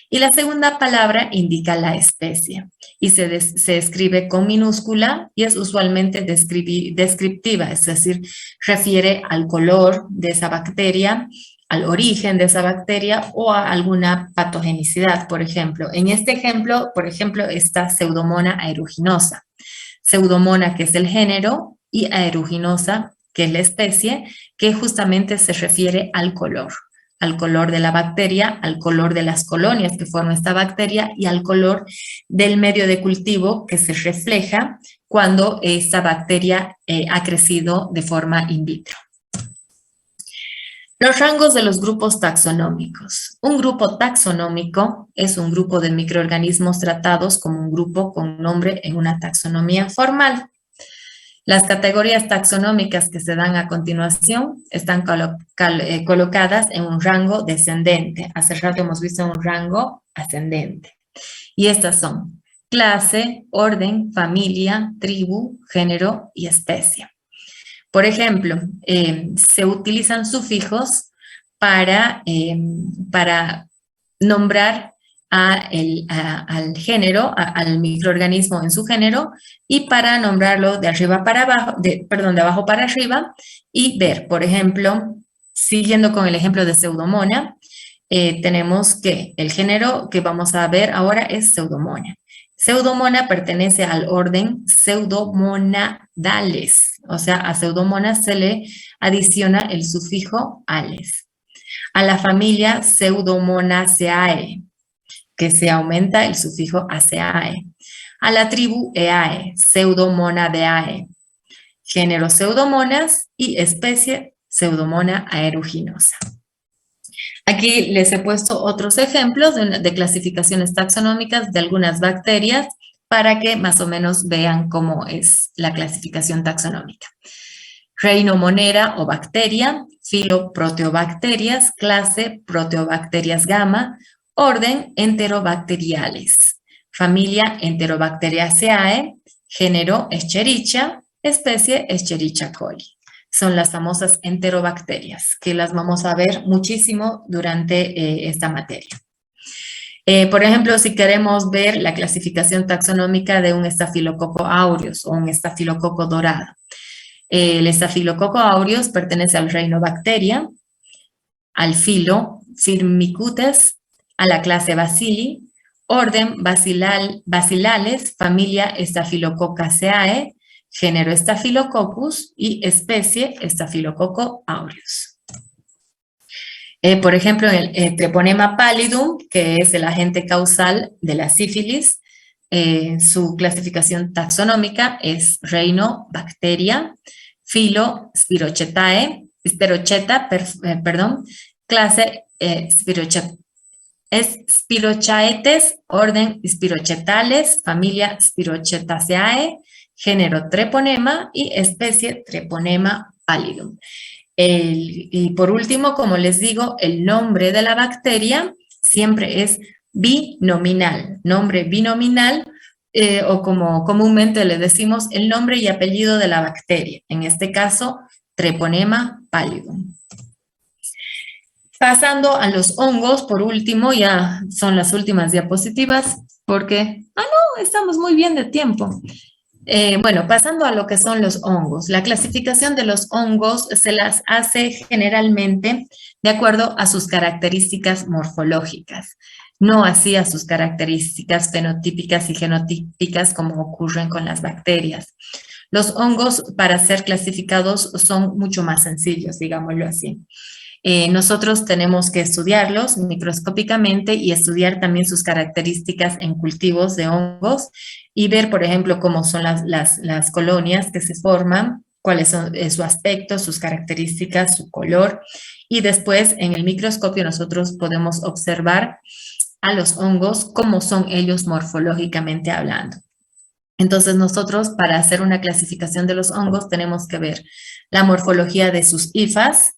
Y la segunda palabra indica la especie y se escribe con minúscula y es usualmente descriptiva, es decir, refiere al color de esa bacteria, al origen de esa bacteria o a alguna patogenicidad, por ejemplo. En este ejemplo, por ejemplo, está Pseudomonas aeruginosa. Pseudomonas, que es el género, y aeruginosa, que es la especie, que justamente se refiere al color de la bacteria, al color de las colonias que forman esta bacteria y al color del medio de cultivo que se refleja cuando esta bacteria ha crecido de forma in vitro. Los rangos de los grupos taxonómicos. Un grupo taxonómico es un grupo de microorganismos tratados como un grupo con nombre en una taxonomía formal. Las categorías taxonómicas que se dan a continuación están colocadas en un rango descendente. Hace rato hemos visto un rango ascendente. Y estas son clase, orden, familia, tribu, género y especie. Por ejemplo, se utilizan sufijos para nombrar al género, al microorganismo en su género, y para nombrarlo de arriba para abajo, de abajo para arriba, y ver, por ejemplo, siguiendo con el ejemplo de Pseudomonas, tenemos que el género que vamos a ver ahora es Pseudomonas. Pseudomonas pertenece al orden Pseudomonadales, o sea, a Pseudomonas se le adiciona el sufijo ales. A la familia Pseudomonaceae, que se aumenta el sufijo aceae. A la tribu Eae, Pseudomonadeae. Género Pseudomonas y especie Pseudomonas aeruginosa. Aquí les he puesto otros ejemplos de clasificaciones taxonómicas de algunas bacterias para que más o menos vean cómo es la clasificación taxonómica. Reino Monera o bacteria, filo Proteobacterias, clase Proteobacterias gamma, orden Enterobacteriales, familia Enterobacteriaceae, género Escherichia, especie Escherichia coli. Son las famosas enterobacterias, que las vamos a ver muchísimo durante esta materia. Por ejemplo, si queremos ver la clasificación taxonómica de un Staphylococcus aureus o un estafilococo dorado. El Staphylococcus aureus pertenece al reino Bacteria, al filo Firmicutes, a la clase Bacilli, orden Bacillales, familia Staphylococcaceae, género Staphylococcus y especie Staphylococcus aureus. Por ejemplo, el Treponema pallidum, que es el agente causal de la sífilis, su clasificación taxonómica es reino Bacteria, filo Spirocheta, clase Spirochaetes, orden Spirochetales, familia Spirochetaceae, género Treponema y especie Treponema pallidum. Y por último, como les digo, el nombre de la bacteria siempre es binominal, nombre binominal, o como comúnmente le decimos, el nombre y apellido de la bacteria, en este caso, Treponema pallidum. Pasando a los hongos, por último, ya son las últimas diapositivas, porque, estamos muy bien de tiempo. Bueno, pasando a lo que son los hongos. La clasificación de los hongos se las hace generalmente de acuerdo a sus características morfológicas, no así a sus características fenotípicas y genotípicas como ocurren con las bacterias. Los hongos, para ser clasificados, son mucho más sencillos, digámoslo así. Nosotros tenemos que estudiarlos microscópicamente y estudiar también sus características en cultivos de hongos y ver, por ejemplo, cómo son las colonias que se forman cuáles son su aspecto, sus características, su color. Y después en el microscopio nosotros podemos observar a los hongos cómo son ellos morfológicamente hablando. Entonces nosotros para hacer una clasificación de los hongos tenemos que ver la morfología de sus hifas,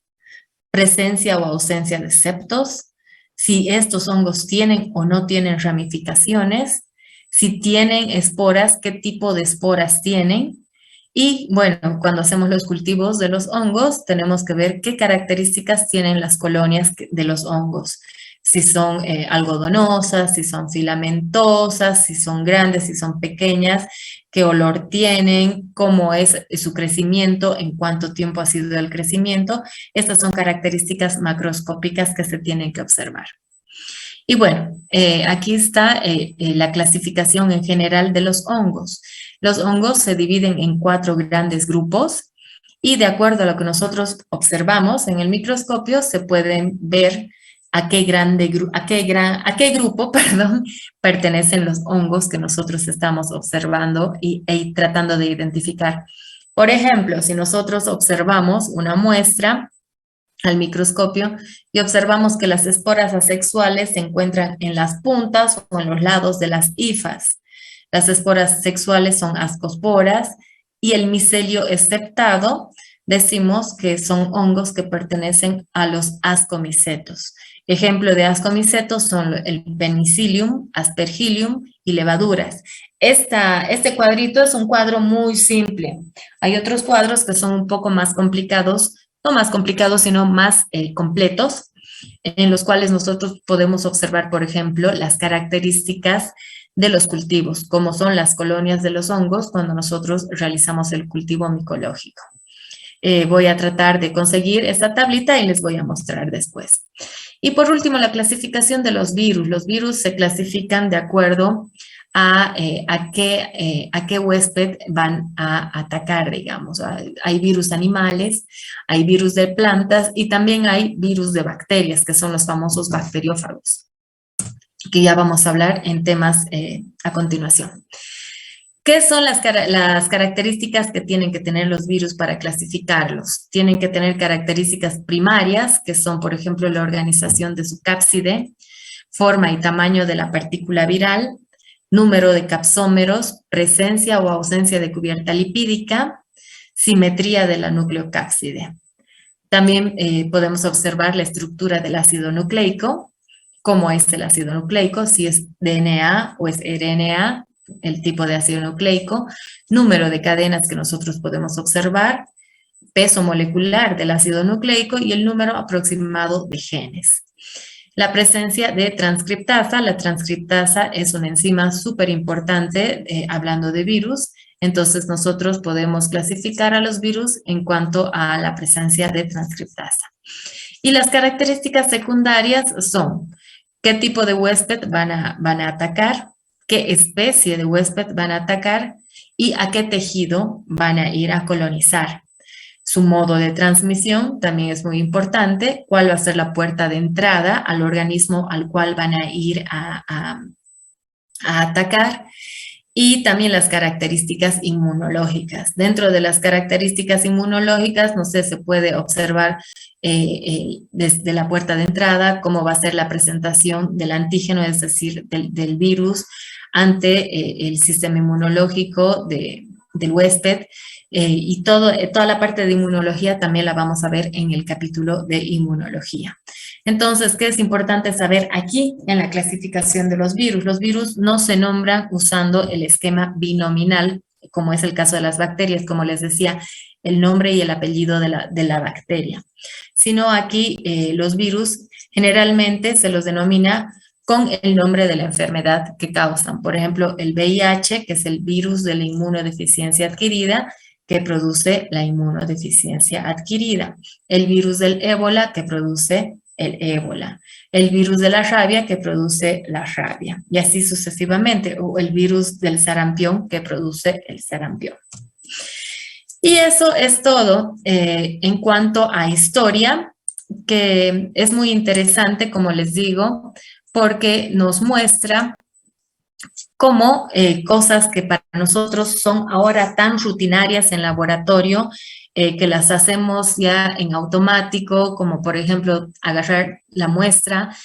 presencia o ausencia de septos, si estos hongos tienen o no tienen ramificaciones, si tienen esporas, qué tipo de esporas tienen. Y bueno, cuando hacemos los cultivos de los hongos, tenemos que ver qué características tienen las colonias de los hongos. Si son algodonosas, si son filamentosas, si son grandes, si son pequeñas, qué olor tienen, cómo es su crecimiento, en cuánto tiempo ha sido el crecimiento. Estas son características macroscópicas que se tienen que observar. Y bueno, aquí está la clasificación en general de los hongos. Los hongos se dividen en 4 grandes grupos y de acuerdo a lo que nosotros observamos en el microscopio se pueden ver a qué grupo pertenecen los hongos que nosotros estamos observando y tratando de identificar. Por ejemplo, si nosotros observamos una muestra al microscopio y observamos que las esporas asexuales se encuentran en las puntas o en los lados de las hifas. Las esporas sexuales son ascosporas y el micelio exceptado decimos que son hongos que pertenecen a los ascomicetos. Ejemplo de ascomicetos son el penicillium, aspergillium y levaduras. Este cuadrito es un cuadro muy simple. Hay otros cuadros que son un poco más complicados, no más complicados, sino más completos, en los cuales nosotros podemos observar, por ejemplo, las características de los cultivos, como son las colonias de los hongos cuando nosotros realizamos el cultivo micológico. Voy a tratar de conseguir esta tablita y les voy a mostrar después. Y por último, la clasificación de los virus. Los virus se clasifican de acuerdo a qué huésped van a atacar, digamos. Hay virus animales, hay virus de plantas y también hay virus de bacterias, que son los famosos bacteriófagos, que ya vamos a hablar en temas a continuación. ¿Qué son las características que tienen que tener los virus para clasificarlos? Tienen que tener características primarias, que son, por ejemplo, la organización de su cápside, forma y tamaño de la partícula viral, número de capsómeros, presencia o ausencia de cubierta lipídica, simetría de la nucleocápside. También podemos observar la estructura del ácido nucleico, cómo es el ácido nucleico, si es DNA o es RNA, el tipo de ácido nucleico, número de cadenas que nosotros podemos observar, peso molecular del ácido nucleico y el número aproximado de genes. La presencia de transcriptasa. La transcriptasa es una enzima súper importante hablando de virus, entonces nosotros podemos clasificar a los virus en cuanto a la presencia de transcriptasa. Y las características secundarias son qué tipo de huésped van a atacar, qué especie de huésped van a atacar y a qué tejido van a ir a colonizar. Su modo de transmisión también es muy importante, cuál va a ser la puerta de entrada al organismo al cual van a ir a atacar y también las características inmunológicas. Dentro de las características inmunológicas, no sé, se puede observar desde la puerta de entrada cómo va a ser la presentación del antígeno, es decir, del virus ante el sistema inmunológico del huésped y toda la parte de inmunología también la vamos a ver en el capítulo de inmunología. Entonces, ¿qué es importante saber aquí en la clasificación de los virus? Los virus no se nombran usando el esquema binominal, como es el caso de las bacterias, como les decía, el nombre y el apellido de la bacteria, sino aquí los virus generalmente se los denomina con el nombre de la enfermedad que causan. Por ejemplo, el VIH, que es el virus de la inmunodeficiencia adquirida, que produce la inmunodeficiencia adquirida. El virus del ébola, que produce el ébola. El virus de la rabia, que produce la rabia. Y así sucesivamente. O el virus del sarampión, que produce el sarampión. Y eso es todo en cuanto a historia, que es muy interesante, como les digo, porque nos muestra como cosas que para nosotros son ahora tan rutinarias en laboratorio, que las hacemos ya en automático, como por ejemplo agarrar la muestra,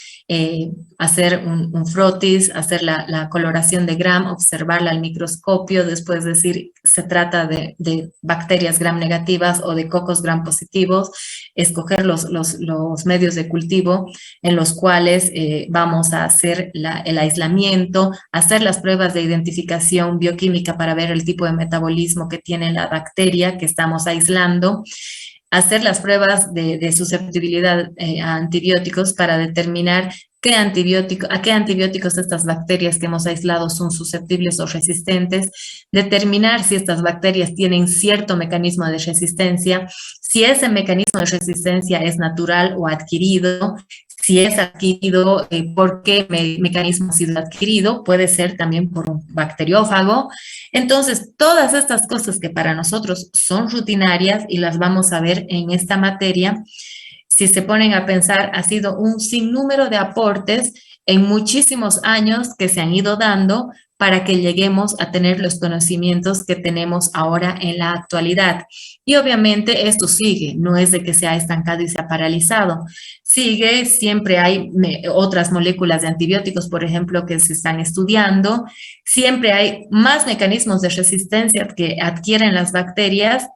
hacer un frotis, hacer la coloración de Gram, observarla al microscopio, después decir se trata de bacterias Gram negativas o de cocos Gram positivos, escoger los medios de cultivo en los cuales vamos a hacer el aislamiento, hacer las pruebas de identificación bioquímica para ver el tipo de metabolismo que tiene la bacteria que estamos aislando, hacer las pruebas de susceptibilidad a antibióticos para determinar a qué antibióticos estas bacterias que hemos aislado son susceptibles o resistentes, determinar si estas bacterias tienen cierto mecanismo de resistencia, si ese mecanismo de resistencia es natural o adquirido, si es adquirido, por qué mecanismo ha sido adquirido, puede ser también por un bacteriófago. Entonces, todas estas cosas que para nosotros son rutinarias y las vamos a ver en esta materia, si se ponen a pensar, ha sido un sinnúmero de aportes en muchísimos años que se han ido dando para que lleguemos a tener los conocimientos que tenemos ahora en la actualidad. Y obviamente esto sigue, no es de que se ha estancado y se ha paralizado. Sigue, siempre hay otras moléculas de antibióticos, por ejemplo, que se están estudiando. Siempre hay más mecanismos de resistencia que adquieren las bacterias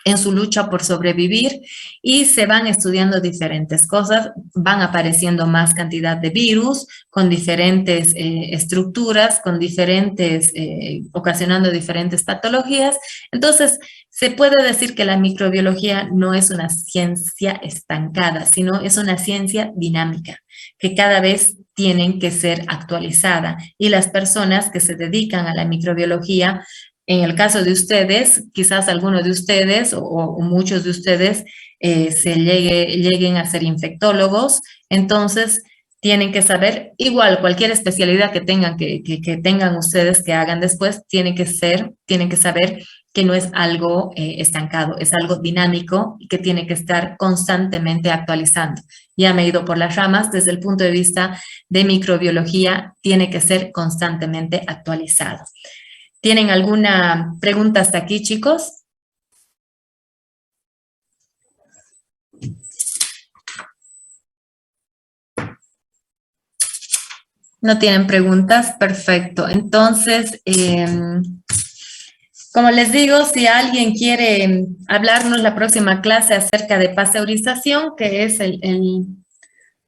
en su lucha por sobrevivir y se van estudiando diferentes cosas, van apareciendo más cantidad de virus con diferentes estructuras, con diferentes, ocasionando diferentes patologías. Entonces, se puede decir que la microbiología no es una ciencia estancada, sino es una ciencia dinámica, que cada vez tienen que ser actualizada y las personas que se dedican a la microbiología, en el caso de ustedes, quizás algunos de ustedes o muchos de ustedes lleguen a ser infectólogos, entonces tienen que saber, igual cualquier especialidad que tengan, que tengan ustedes que hagan después, tienen que saber que no es algo estancado, es algo dinámico y que tiene que estar constantemente actualizando. Ya me he ido por las ramas, desde el punto de vista de microbiología, tiene que ser constantemente actualizado. ¿Tienen alguna pregunta hasta aquí, chicos? ¿No tienen preguntas? Perfecto. Entonces, como les digo, si alguien quiere hablarnos la próxima clase acerca de pasteurización, que es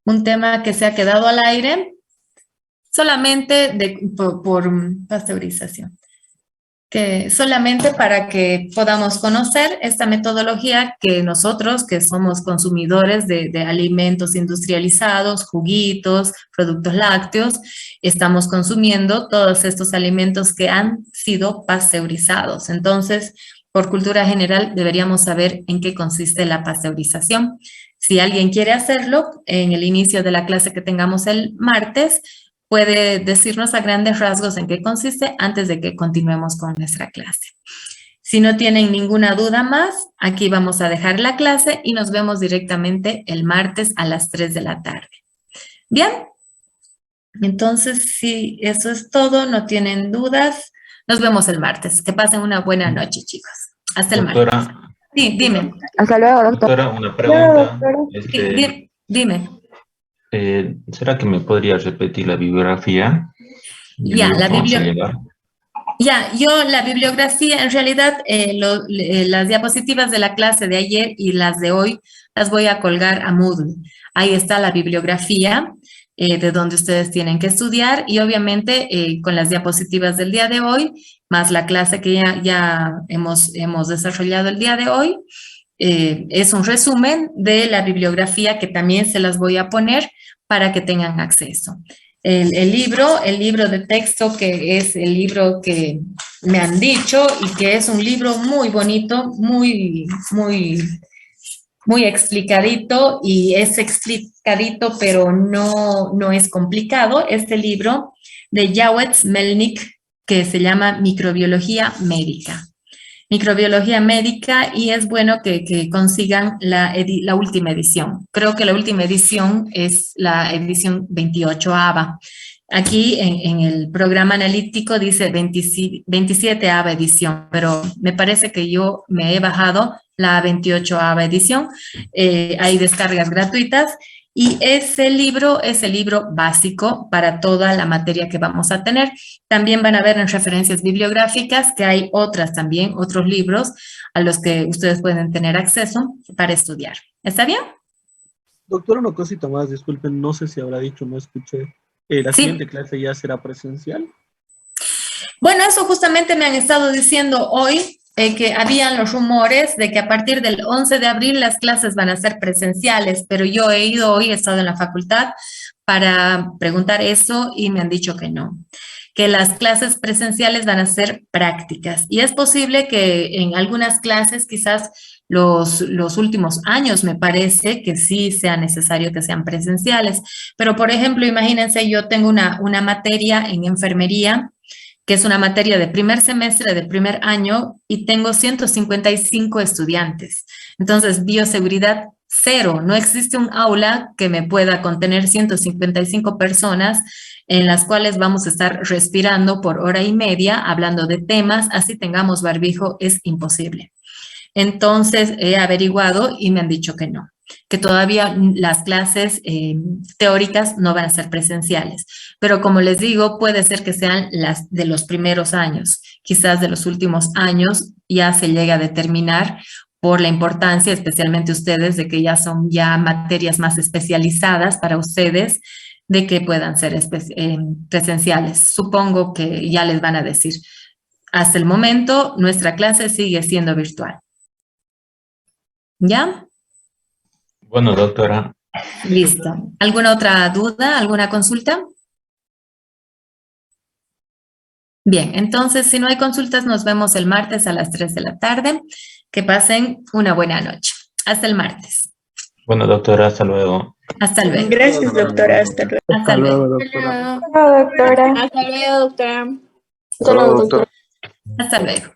un tema que se ha quedado al aire, solamente por pasteurización, que solamente para que podamos conocer esta metodología que nosotros, que somos consumidores de alimentos industrializados, juguitos, productos lácteos, estamos consumiendo todos estos alimentos que han sido pasteurizados. Entonces, por cultura general, deberíamos saber en qué consiste la pasteurización. Si alguien quiere hacerlo, en el inicio de la clase que tengamos el martes, puede decirnos a grandes rasgos en qué consiste antes de que continuemos con nuestra clase. Si no tienen ninguna duda más, aquí vamos a dejar la clase y nos vemos directamente el martes a las 3 de la tarde. ¿Bien? Entonces, si eso es todo, no tienen dudas, nos vemos el martes. Que pasen una buena noche, chicos. Hasta el martes. Sí, dime. Hasta luego, doctor. Doctora, una pregunta. Dime. ¿Será que me podría repetir la bibliografía? Ya, la bibliografía, en realidad, las diapositivas de la clase de ayer y las de hoy las voy a colgar a Moodle. Ahí está la bibliografía de donde ustedes tienen que estudiar y obviamente con las diapositivas del día de hoy, más la clase que ya hemos desarrollado el día de hoy, es un resumen de la bibliografía que también se las voy a poner para que tengan acceso. El libro de texto, que es el libro que me han dicho y que es un libro muy bonito, muy explicadito, y es explicadito pero no es complicado. Este libro de Jawed Melnik, que se llama Microbiología Médica. Microbiología médica, y es bueno que consigan la última edición. Creo que la última edición es la edición 28ª. Aquí en el programa analítico dice 27ª edición, pero me parece que yo me he bajado la 28ª edición. Hay descargas gratuitas y ese libro es el libro básico para toda la materia que vamos a tener. También van a ver en referencias bibliográficas que hay otras también, otros libros a los que ustedes pueden tener acceso para estudiar. ¿Está bien? Doctora, una cosita más, disculpen, no sé si habrá dicho, no escuché. ¿La Sí. siguiente clase ya será presencial? Bueno, eso justamente me han estado diciendo hoy, que habían los rumores de que a partir del 11 de abril las clases van a ser presenciales, pero yo he ido hoy, he estado en la facultad para preguntar eso y me han dicho que no, que las clases presenciales van a ser prácticas. Y es posible que en algunas clases, quizás los últimos años, me parece que sí sea necesario que sean presenciales. Pero, por ejemplo, imagínense, yo tengo una materia en enfermería, que es una materia de primer semestre, de primer año, y tengo 155 estudiantes. Entonces, bioseguridad cero. No existe un aula que me pueda contener 155 personas en las cuales vamos a estar respirando por hora y media, hablando de temas, así tengamos barbijo, es imposible. Entonces, he averiguado y me han dicho que no, que todavía las clases teóricas no van a ser presenciales. Pero como les digo, puede ser que sean las de los primeros años, quizás de los últimos años ya se llega a determinar por la importancia, especialmente ustedes, de que ya son ya materias más especializadas para ustedes, de que puedan ser presenciales. Supongo que ya les van a decir. Hasta el momento, nuestra clase sigue siendo virtual. ¿Ya? Bueno, doctora. Listo. ¿Alguna otra duda? ¿Alguna consulta? Bien, entonces, si no hay consultas, nos vemos el martes a las 3 de la tarde. Que pasen una buena noche. Hasta el martes. Bueno, doctora, hasta luego. Hasta luego. Gracias, doctora. Hasta luego. Hasta luego. doctora. Hola, doctora. Hasta luego, doctora. Hasta luego, doctor. Hasta luego.